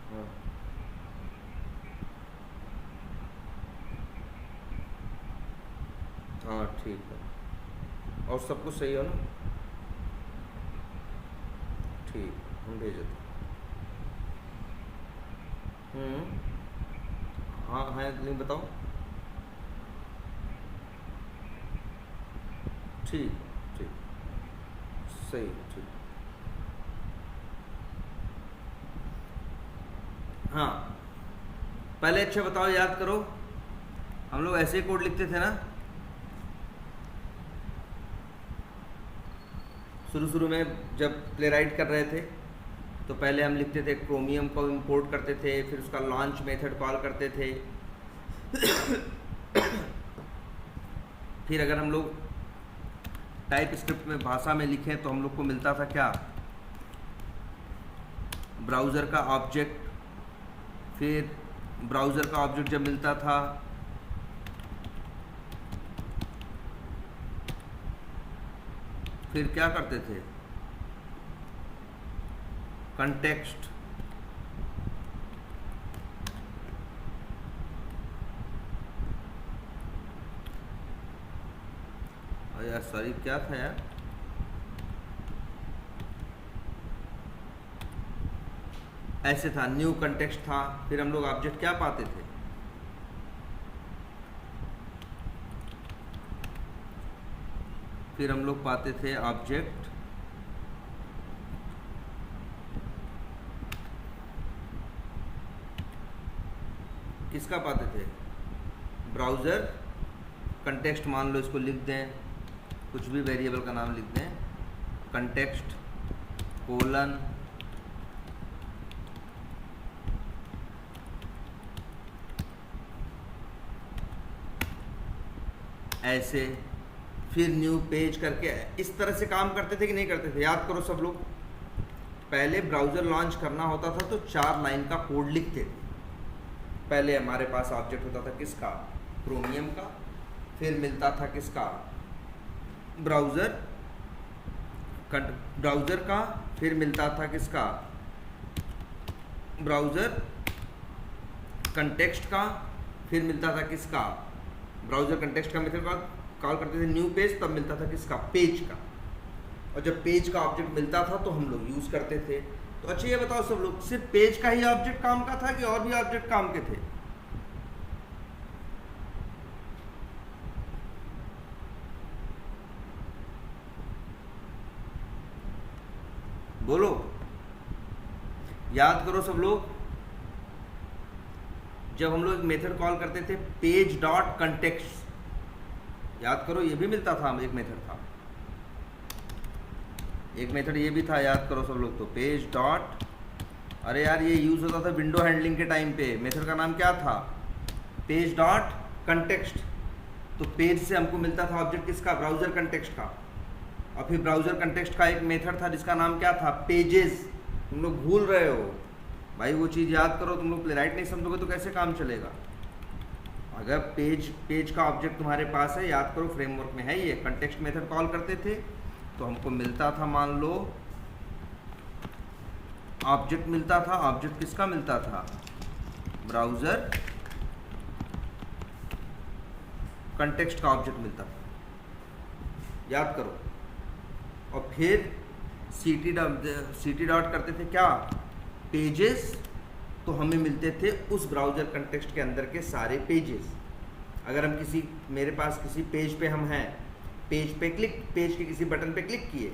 हाँ हाँ ठीक है, और सब कुछ सही हो ना, ठीक, हम भेज देते। हाँ है, लिंक बताओ। ठीक ठीक, सही, ठीक। हाँ पहले अच्छा बताओ, याद करो, हम लोग ऐसे ही कोड लिखते थे ना शुरू में जब प्ले राइट कर रहे थे, तो पहले हम लिखते थे क्रोमियम को इंपोर्ट करते थे, फिर उसका लॉन्च मेथड कॉल करते थे। फिर अगर हम लोग टाइप स्क्रिप्ट में भाषा में लिखें तो हम लोग को मिलता था क्या, ब्राउज़र का ऑब्जेक्ट। फिर ब्राउज़र का ऑब्जेक्ट जब मिलता था फिर क्या करते थे, कंटेक्स्ट। यार सॉरी क्या था यार, ऐसे था, न्यू कंटेक्स्ट था। फिर हम लोग ऑब्जेक्ट क्या पाते थे, फिर हम लोग पाते थे ऑब्जेक्ट किसका पाते थे? ब्राउज़र कंटेक्स्ट मान लो, इसको लिख दें, कुछ भी वेरिएबल का नाम लिख दें, कंटेक्स्ट कोलन ऐसे, फिर न्यू पेज करके इस तरह से काम करते थे कि नहीं करते थे? याद करो सब लोग, पहले ब्राउज़र लॉन्च करना होता था तो 4 लाइन का कोड लिखते थे। पहले हमारे पास ऑब्जेक्ट होता था किसका? क्रोमियम का, फिर मिलता था किसका? ब्राउज़र का, फिर मिलता था किसका? ब्राउज़र कंटेक्स्ट का, फिर मिलता था किसका? ब्राउज़र कंटेक्स्ट का मेथड कॉल करते थे न्यू पेज, तब मिलता था किसका? पेज का। और जब पेज का ऑब्जेक्ट मिलता था तो हम लोग यूज़ करते थे। तो अच्छा ये बताओ सब लोग, सिर्फ पेज का ही ऑब्जेक्ट काम का था कि और भी ऑब्जेक्ट काम के थे? बोलो, याद करो सब लोग। जब हम लोग एक मेथड कॉल करते थे पेज डॉट कंटेक्स्ट, याद करो, ये भी मिलता था, एक मेथड था, एक मेथड ये भी था, याद करो सब लोग। तो पेज डॉट, अरे यार ये यूज़ होता था विंडो हैंडलिंग के टाइम पे। मेथड का नाम क्या था? Page dot context. तो पेज से हमको मिलता था ऑब्जेक्ट किसका? ब्राउज़र कंटेक्स्ट का। और फिर ब्राउज़र कंटेक्स्ट का एक मेथड था जिसका नाम क्या था? पेजेस। तुम लोग भूल रहे हो भाई, वो चीज़ याद करो। तुम लोग प्लेराइट नहीं समझोगे तो कैसे काम चलेगा? अगर पेज का ऑब्जेक्ट तुम्हारे पास है, याद करो फ्रेमवर्क में है ये, कंटेक्स्ट मेथड कॉल करते थे तो हमको मिलता था, मान लो ऑब्जेक्ट मिलता था। ऑब्जेक्ट किसका मिलता था? ब्राउज़र कंटेक्स्ट का ऑब्जेक्ट मिलता था, याद करो। और फिर सीटी डॉट करते थे क्या? पेजेस। तो हमें मिलते थे उस ब्राउज़र कंटेक्स्ट के अंदर के सारे पेजेस। अगर हम मेरे पास किसी पेज पे हम हैं, पेज के किसी बटन पे क्लिक किए,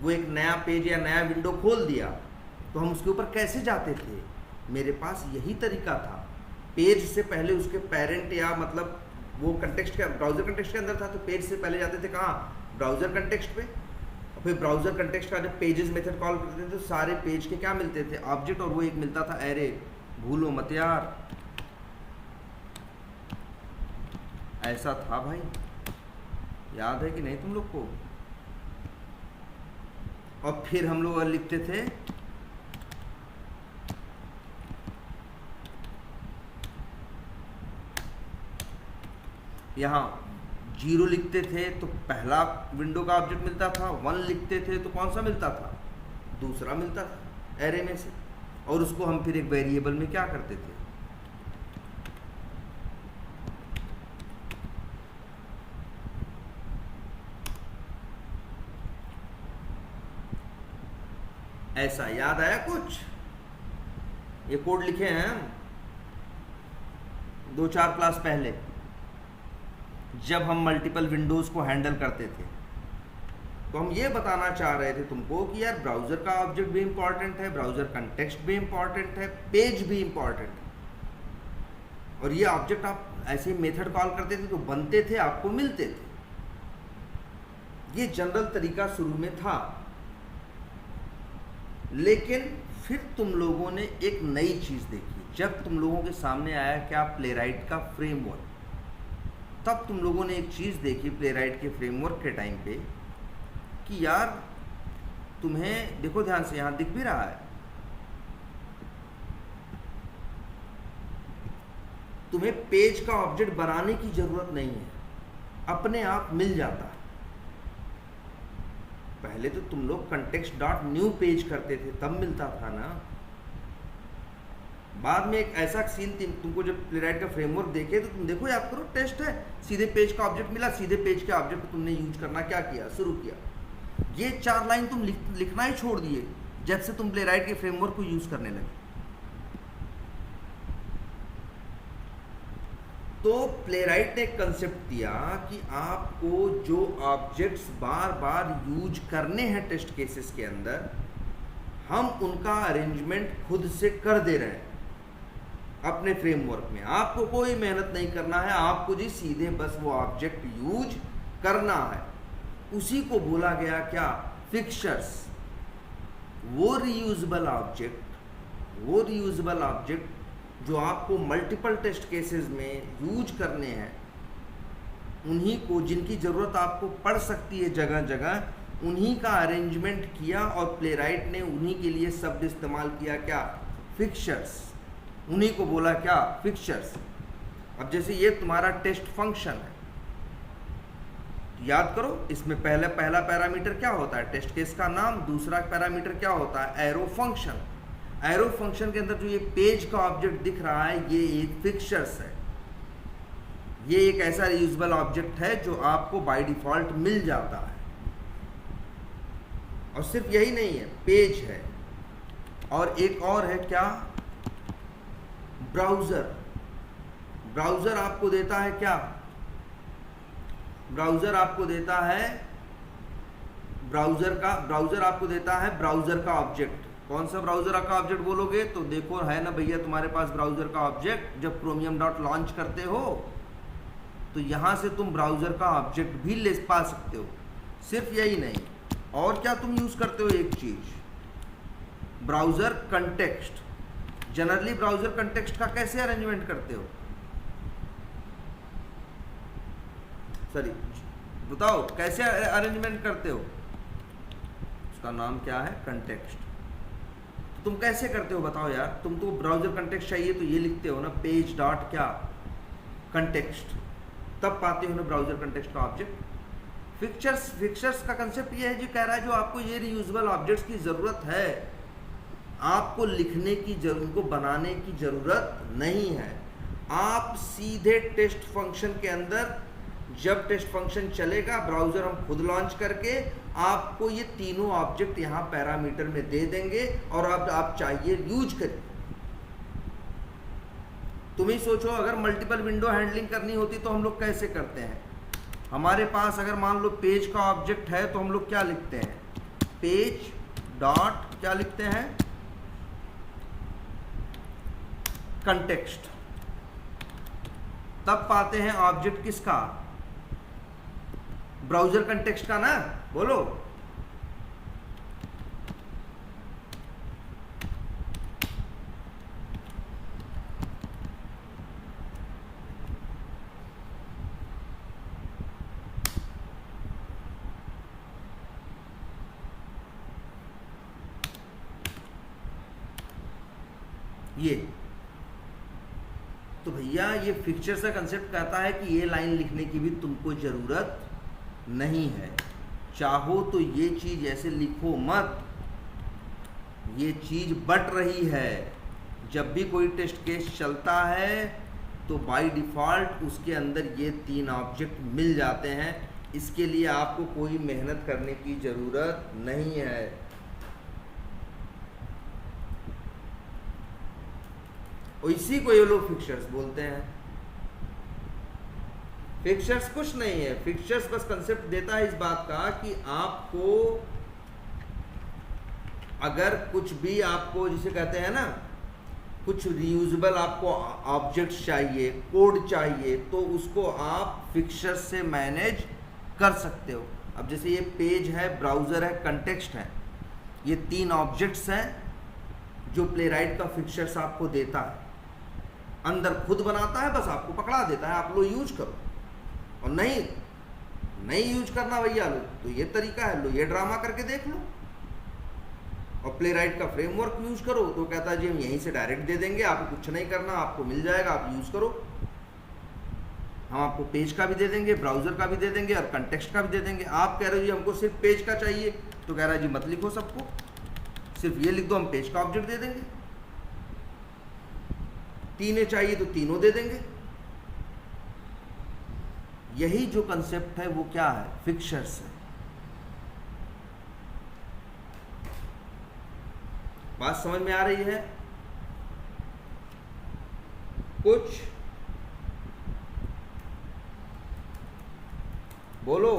वो एक नया पेज या नया विंडो खोल दिया, तो हम उसके ऊपर कैसे जाते थे? मेरे पास यही तरीका था। पेज से पहले उसके पेरेंट या मतलब वो कंटेक्स्ट के ब्राउज़र कंटेक्स्ट के अंदर था, तो पेज से पहले जाते थे कहाँ? ब्राउज़र कंटेक्स्ट पे। और फिर ब्राउज़र कंटेक्स्ट का जब पेजेस मेथड कॉल करते थे तो सारे पेज के क्या मिलते थे? ऑब्जेक्ट। और वो एक मिलता था एरे। भूलो मत यार, ऐसा था भाई, याद है कि नहीं तुम लोग को? और फिर हम लोग लिखते थे यहाँ 0 लिखते थे तो पहला विंडो का ऑब्जेक्ट मिलता था, 1 लिखते थे तो कौन सा मिलता था? दूसरा मिलता था एरे में से। और उसको हम फिर एक वेरिएबल में क्या करते थे? ऐसा याद आया कुछ? ये कोड लिखे हैं हम 2-4 क्लास पहले, जब हम मल्टीपल विंडोज़ को हैंडल करते थे। तो हम ये बताना चाह रहे थे तुमको कि यार ब्राउज़र का ऑब्जेक्ट भी इंपॉर्टेंट है, ब्राउज़र कंटेक्स्ट भी इंपॉर्टेंट है, पेज भी इंपॉर्टेंट है। और ये ऑब्जेक्ट आप ऐसे मेथड कॉल करते थे तो बनते थे, आपको मिलते थे। ये जनरल तरीका शुरू में था, लेकिन फिर तुम लोगों ने एक नई चीज़ देखी। जब तुम लोगों के सामने आया क्या? प्लेराइट का फ्रेमवर्क। तब तुम लोगों ने एक चीज़ देखी प्लेराइट के फ्रेमवर्क के टाइम पे कि यार तुम्हें, देखो ध्यान से, यहाँ दिख भी रहा है, तुम्हें पेज का ऑब्जेक्ट बनाने की ज़रूरत नहीं है, अपने आप मिल जाता है। पहले तो तुम लोग कंटेक्स्ट डॉट न्यू पेज करते थे तब मिलता था ना। बाद में एक ऐसा सीन तुमको जब प्लेराइट का फ्रेमवर्क देखे तो तुम देखो, याद करो, टेस्ट है, सीधे पेज का ऑब्जेक्ट मिला, सीधे पेज के ऑब्जेक्ट को तुमने यूज करना क्या किया? शुरू किया। ये 4 लाइन तुम लिखना ही छोड़ दिए जब से तुम प्लेराइट के फ्रेमवर्क को यूज करने लगे। तो प्लेराइट ने एक कंसेप्ट दिया कि आपको जो ऑब्जेक्ट्स बार बार यूज करने हैं टेस्ट केसेस के अंदर, हम उनका अरेंजमेंट खुद से कर दे रहे हैं। अपने फ्रेमवर्क में। आपको कोई मेहनत नहीं करना है, आपको जी सीधे बस वो ऑब्जेक्ट यूज करना है। उसी को बोला गया क्या, फिक्चर्स। वो रीयूजेबल ऑब्जेक्ट जो आपको मल्टीपल टेस्ट केसेस में यूज करने हैं, उन्हीं को, जिनकी ज़रूरत आपको पड़ सकती है जगह जगह, उन्हीं का अरेंजमेंट किया और प्लेराइट ने उन्हीं के लिए शब्द इस्तेमाल किया क्या, फिक्चर्स। उन्हीं को बोला क्या, फिक्चर्स। अब जैसे ये तुम्हारा टेस्ट फंक्शन है, याद करो, इसमें पहला पैरामीटर क्या होता है, टेस्ट केस का नाम। दूसरा पैरामीटर क्या होता है, एरो फंक्शन। एरो फंक्शन के अंदर जो ये पेज का ऑब्जेक्ट दिख रहा है, ये एक फिक्चर्स है। ये एक ऐसा रीयूजेबल ऑब्जेक्ट है जो आपको बाय डिफॉल्ट मिल जाता है। और सिर्फ यही नहीं है, पेज है, और एक और है क्या, ब्राउजर। ब्राउजर आपको देता है क्या, ब्राउजर आपको देता है ब्राउजर का ऑब्जेक्ट। कौन सा ब्राउजर का ऑब्जेक्ट बोलोगे तो देखो, है ना भैया तुम्हारे पास ब्राउजर का ऑब्जेक्ट। जब क्रोमियम डॉट लॉन्च करते हो तो यहां से तुम ब्राउजर का ऑब्जेक्ट भी ले पा सकते हो। सिर्फ यही नहीं, और क्या तुम यूज करते हो, एक चीज, browser context. Generally browser context का कैसे अरेंजमेंट करते हो, सॉरी बताओ, कैसे अरेंजमेंट करते हो, उसका नाम क्या है, कंटेक्स्ट। तो तुम कैसे करते हो बताओ यार, तुम तो ब्राउजर कंटेक्स्ट चाहिए तो ये लिखते हो ना, पेज डॉट क्या, कंटेक्स्ट, तब पाते हो ना ब्राउजर कंटेक्स्ट का ऑब्जेक्ट। फिक्चर्स का कंसेप्ट ये है जो कह रहा है, जो आपको ये रीयूजेबल ऑब्जेक्ट्स की ज़रूरत है, आपको लिखने की उनको बनाने की ज़रूरत नहीं है। आप सीधे टेस्ट फंक्शन के अंदर, जब टेस्ट फंक्शन चलेगा, ब्राउजर हम खुद लॉन्च करके आपको ये तीनों ऑब्जेक्ट यहाँ पैरामीटर में दे देंगे, और अब आप चाहिए यूज करिए। तुम ही सोचो, अगर मल्टीपल विंडो हैंडलिंग करनी होती तो हम लोग कैसे करते हैं। हमारे पास अगर मान लो पेज का ऑब्जेक्ट है तो हम लोग क्या लिखते हैं, पेज डॉट क्या लिखते हैं, कंटेक्स्ट। तब पाते हैं ऑब्जेक्ट किसका, ब्राउजर कंटेक्स्ट का ना, बोलो। ये तो भैया ये फिक्चर्स का कंसेप्ट कहता है कि ये लाइन लिखने की भी तुमको ज़रूरत नहीं है। चाहो तो ये चीज़ ऐसे लिखो मत, ये चीज़ बट रही है। जब भी कोई टेस्ट केस चलता है तो बाय डिफ़ॉल्ट उसके अंदर ये तीन ऑब्जेक्ट मिल जाते हैं। इसके लिए आपको कोई मेहनत करने की ज़रूरत नहीं है। और इसी को ये लोग फिक्चर्स बोलते हैं। फिक्चर्स कुछ नहीं है, फिक्चर्स बस कंसेप्ट देता है इस बात का कि आपको अगर कुछ भी, आपको जिसे कहते हैं ना, कुछ रीयूजेबल आपको ऑब्जेक्ट्स चाहिए, कोड चाहिए, तो उसको आप फिक्चर्स से मैनेज कर सकते हो। अब जैसे ये पेज है, ब्राउज़र है, कंटेक्स्ट है, ये तीन ऑब्जेक्ट्स हैं जो प्लेराइट का फिक्चर्स आपको देता है। अंदर खुद बनाता है, बस आपको पकड़ा देता है, आप लो यूज करो। और नहीं यूज करना भैया लो, तो ये तरीका है, लो ये ड्रामा करके देख लो। और प्लेराइट का फ्रेमवर्क यूज करो तो कहता है जी हम यहीं से डायरेक्ट दे देंगे, आपको कुछ नहीं करना, आपको मिल जाएगा, आप यूज करो। हम आपको पेज का भी दे देंगे, ब्राउजर का भी दे देंगे, और कंटेक्स्ट का भी दे देंगे। आप कह रहे हो जी हमको सिर्फ पेज का चाहिए, तो कह रहा है जी मत लिखो सबको, सिर्फ ये लिख दो, हम पेज का ऑब्जेक्ट दे देंगे। तीनों चाहिए तो तीनों दे देंगे। यही जो कंसेप्ट है वो क्या है, फिक्चर्स है। बात समझ में आ रही है? कुछ बोलो।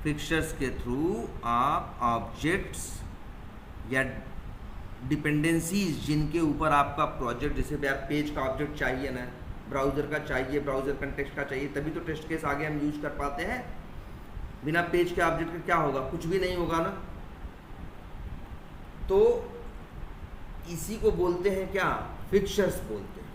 फिक्चर्स के थ्रू आप ऑब्जेक्ट्स या डिपेंडेंसीज जिनके ऊपर आपका प्रोजेक्ट, जैसे भी आप पेज का ऑब्जेक्ट चाहिए ना, ब्राउज़र का चाहिए, ब्राउज़र कंटेक्स्ट का चाहिए, तभी तो टेस्ट केस आगे हम यूज कर पाते हैं। बिना पेज के ऑब्जेक्ट के क्या होगा? कुछ भी नहीं होगा ना। तो इसी को बोलते हैं क्या? फिक्चर्स बोलते हैं।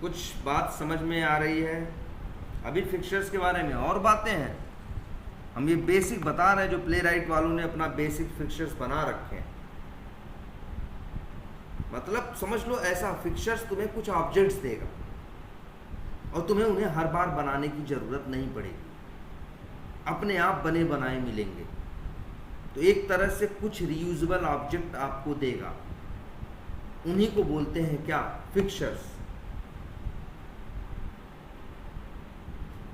कुछ बात समझ में आ रही है? अभी फिक्चर्स के बारे में और बातें हैं। हम ये बेसिक बता रहे हैं, जो प्ले राइट वालों ने अपना बेसिक फिक्चर्स बना रखे हैं। मतलब समझ लो, ऐसा फिक्चर्स तुम्हें कुछ ऑब्जेक्ट्स देगा और तुम्हें उन्हें हर बार बनाने की जरूरत नहीं पड़ेगी, अपने आप बने बनाए मिलेंगे। तो एक तरह से कुछ रीयूजेबल ऑब्जेक्ट आपको देगा, उन्हीं को बोलते हैं क्या? फिक्चर्स।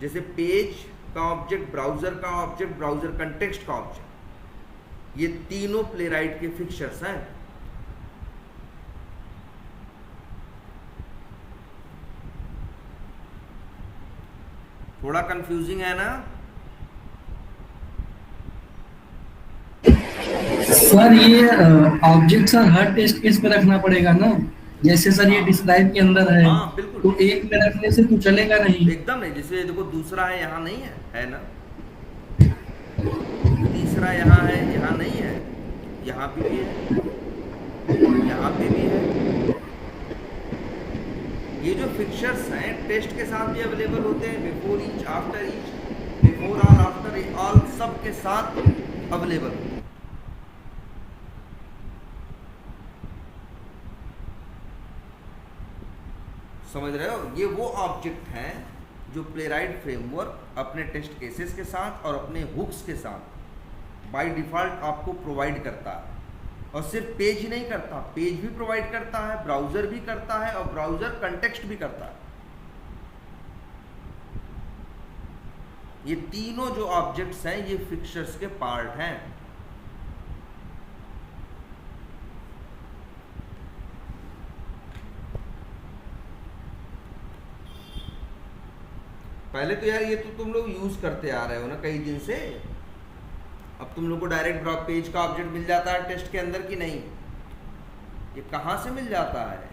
जैसे पेज का ऑब्जेक्ट, ब्राउजर का ऑब्जेक्ट, ब्राउजर कंटेक्स्ट का ऑब्जेक्ट, ये तीनों प्लेराइट के फिक्चर्स हैं। थोड़ा कंफ्यूजिंग है ना? सर ये ऑब्जेक्ट सर हर टेस्ट केस पे रखना पड़ेगा ना? जैसे सर ये डिस्क्राइब के अंदर है, हाँ बिल्कुल, तो एक में रखने से तो चलेगा नहीं। एकदम नहीं। जैसे देखो, दूसरा है, यहाँ नहीं है ना? तीसरा यहाँ है, यहाँ नहीं है, यहाँ पे भी है, यहाँ पे भी है। ये जो फिक्चर्स हैं टेस्ट के साथ भी अवेलेबल होते हैं, before each, after each, before all, after all, सब के साथ अवेलेबल होते हैं। समझ रहे हो? ये वो ऑब्जेक्ट हैं जो प्लेराइट फ्रेमवर्क अपने टेस्ट केसेस के साथ और अपने हुक्स के साथ बाय डिफ़ॉल्ट आपको प्रोवाइड करता है। और सिर्फ पेज ही नहीं करता, पेज भी प्रोवाइड करता है, ब्राउज़र भी करता है और ब्राउज़र कंटेक्स्ट भी करता है। ये तीनों जो ऑब्जेक्ट्स हैं ये फिक्चर्स के पार्ट हैं। पहले तो यार ये तो तुम लोग यूज करते आ रहे हो ना कई दिन से। अब तुम लोग को डायरेक्ट ड्रॉप पेज का ऑब्जेक्ट मिल जाता है टेस्ट के अंदर कि नहीं? ये कहाँ से मिल जाता है?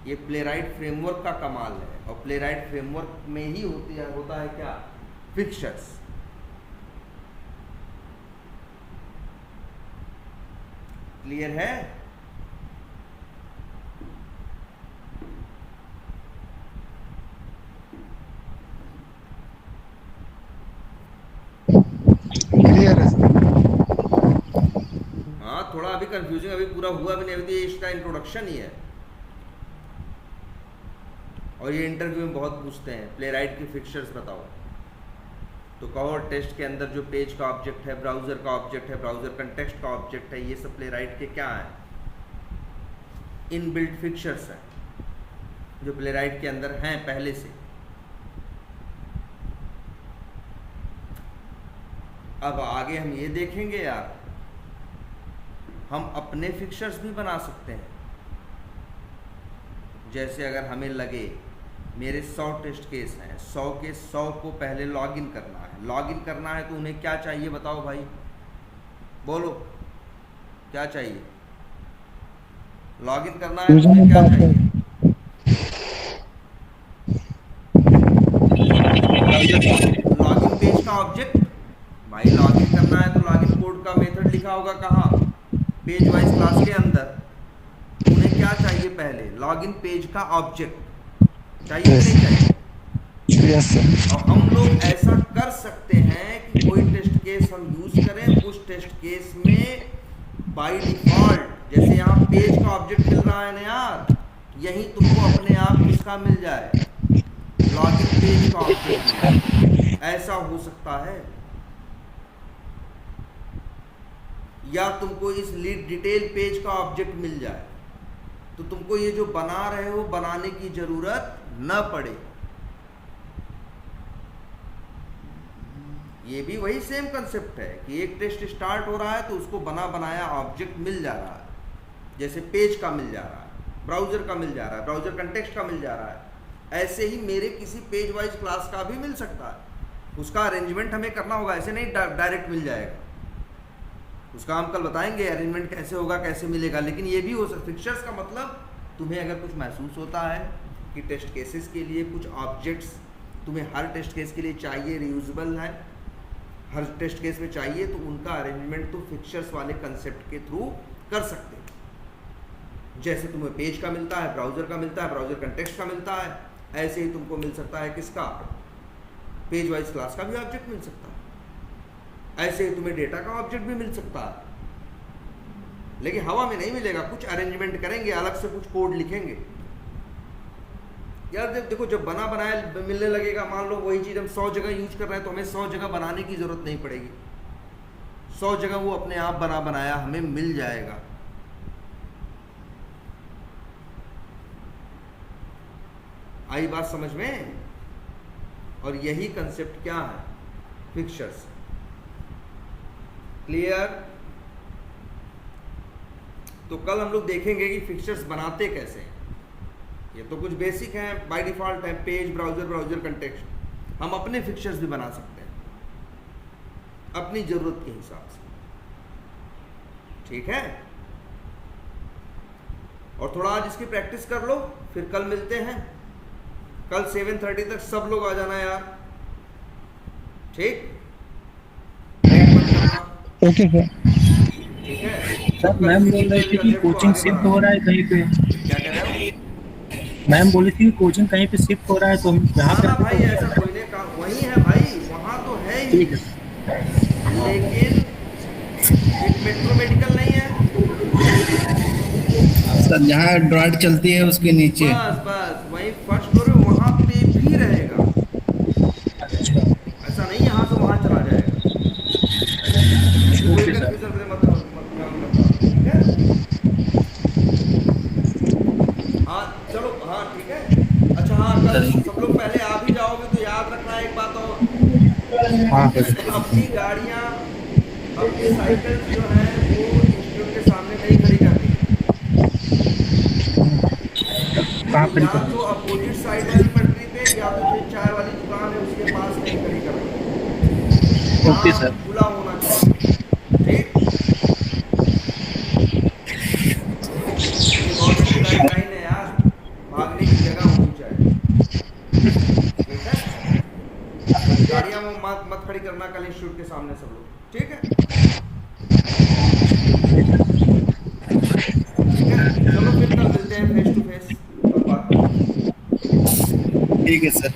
ये प्लेराइट फ्रेमवर्क का कमाल है। और प्लेराइट फ्रेमवर्क में ही होता है क्या? फिक्चर्स। क्लियर है? क्लियर है। हाँ, थोड़ा अभी कंफ्यूजिंग, अभी पूरा हुआ भी नहीं, अभी तो ये इसका इंट्रोडक्शन ही है। और ये इंटरव्यू में बहुत पूछते हैं, प्लेराइट की फिक्चर्स बताओ। तो कहो टेस्ट के अंदर जो पेज का ऑब्जेक्ट है, ब्राउजर का ऑब्जेक्ट है, ब्राउजर कंटेक्स्ट का ऑब्जेक्ट है, ये सब प्लेराइट के क्या है? इनबिल्ट फिक्चर्स हैं जो प्लेराइट के अंदर हैं पहले से। अब आगे हम ये देखेंगे यार, हम अपने फिक्चर्स भी बना सकते हैं। जैसे अगर हमें लगे मेरे 100 टेस्ट केस हैं, 100 के 100 को पहले लॉगिन करना है। लॉगिन करना है तो उन्हें क्या चाहिए बताओ भाई, बोलो क्या चाहिए? लॉगिन करना है तो उन्हें क्या चाहिए? लॉगिन पेज का ऑब्जेक्ट। भाई लॉगिन करना है तो लॉगिन कोड का मेथड लिखा होगा कहाँ? पेज वाइज क्लास के अंदर। उन्हें क्या चाहिए पहले? लॉगिन पेज का ऑब्जेक्ट चाहिए नहीं चाहिए? Yes sir. और हम लोग ऐसा कर सकते हैं कि कोई टेस्ट केस हम यूज करें, उस टेस्ट केस में बाय डिफॉल्ट जैसे यहाँ पेज का ऑब्जेक्ट मिल रहा है ना यार, यही तुमको अपने आप किसका मिल जाए? लॉगिन पेज का ऑब्जेक्ट। ऐसा हो सकता है। या तुमको इस लीड डिटेल पेज का ऑब्जेक्ट मिल जाए तो तुमको ये जो बना रहे हो बनाने की जरूरत न पड़े। ये भी वही सेम कंसेप्ट है कि एक टेस्ट स्टार्ट हो रहा है तो उसको बना बनाया ऑब्जेक्ट मिल जा रहा है, जैसे पेज का मिल जा रहा है, ब्राउजर का मिल जा रहा है, ब्राउजर कंटेक्स्ट का मिल जा रहा है, ऐसे ही मेरे किसी पेज वाइज क्लास का भी मिल सकता है। उसका अरेंजमेंट हमें करना होगा, ऐसे नहीं डायरेक्ट मिल जाएगा। उसका हम कल बताएंगे अरेंजमेंट कैसे होगा, कैसे मिलेगा। लेकिन ये भी हो सकता, फिक्चर्स का मतलब तुम्हें अगर कुछ महसूस होता है कि टेस्ट केसेस के लिए कुछ ऑब्जेक्ट्स तुम्हें हर टेस्ट केस के लिए चाहिए, रियूजेबल है, हर टेस्ट केस में चाहिए, तो उनका अरेंजमेंट तो फिक्चर्स वाले कंसेप्ट के थ्रू कर सकते हैं। जैसे तुम्हें पेज का मिलता है, ब्राउजर का मिलता है, ब्राउजर कंटेक्स्ट का मिलता है, ऐसे ही तुमको मिल सकता है किसका, पेज वाइज क्लास का भी ऑब्जेक्ट मिल सकता है, ऐसे ही तुम्हें डेटा का ऑब्जेक्ट भी मिल सकता है। लेकिन हवा में नहीं मिलेगा, कुछ अरेंजमेंट करेंगे, अलग से कुछ कोड लिखेंगे। यार देखो, जब बना बनाया मिलने लगेगा, मान लो वही चीज़ हम 100 जगह यूज कर रहे हैं, तो हमें 100 जगह बनाने की जरूरत नहीं पड़ेगी, 100 जगह वो अपने आप बना बनाया हमें मिल जाएगा। आई बात समझ में? और यही कंसेप्ट क्या है, फिक्चर्स। क्लियर? तो कल हम लोग देखेंगे कि फिक्चर्स बनाते कैसे हैं। ये तो कुछ बेसिक हैं, बाय डिफॉल्ट है, पेज, ब्राउजर, ब्राउजर कंटेक्स्ट। हम अपने फिक्चर्स भी बना सकते हैं अपनी जरूरत के हिसाब से, ठीक है? और थोड़ा आज इसकी प्रैक्टिस कर लो, फिर कल मिलते हैं। कल 7:30 तक सब लोग आ जाना यार, ठीक? Okay sir. ठीक है सर मैम बोल रहे थे कि कोचिंग शिफ्ट हो रहा है कहीं पे। क्या कह रहे हो? मैम बोली थी कि कोचिंग कहीं पे शिफ्ट हो रहा है, तो हम यहाँ हाँ पे भाई, ऐसा कोई नहीं, काम वही है भाई, वहाँ तो है ही, ठीक है। लेकिन एक मेट्रो मेडिकल नहीं है। सर जहाँ ड्रॉइड चलती है उसके नीचे। बस बस वही फर्स्ट फ्लोर है, वहाँ पे भी रहेगा। ऐसा नहीं यहाँ से वहाँ चला जाएगा। कोई कंफ्यूजन मत ठीक है? हाँ चलो, हाँ ठीक है। अच्छा हाँ, कल सब लोग पहले आ भी जाओगे तो याद रखना एक बात और, अपनी गाड़ियाँ, अपनी साइकिल जो है वो इंस्टीट्यूट के सामने नहीं खड़ी करनी है। या तो अपोजिट साइड वाली पटरी पे, या तो जो चाय वाली दुकान है उसके पास नहीं खड़ी करनी है। Okay sir. खुला होना चाहिए, ठीक? गवर्नमेंट गाइडलाइन है यार, भागने की जगह होनी चाहिए, ठीक है? गाड़ियाँ मत खड़ी करना कल इंस्टीट्यूट के सामने सब लोग, ठीक है? चलो फिर कल मिलते हैं फेस टू फेस, बात करेंगे। ठीक है सर।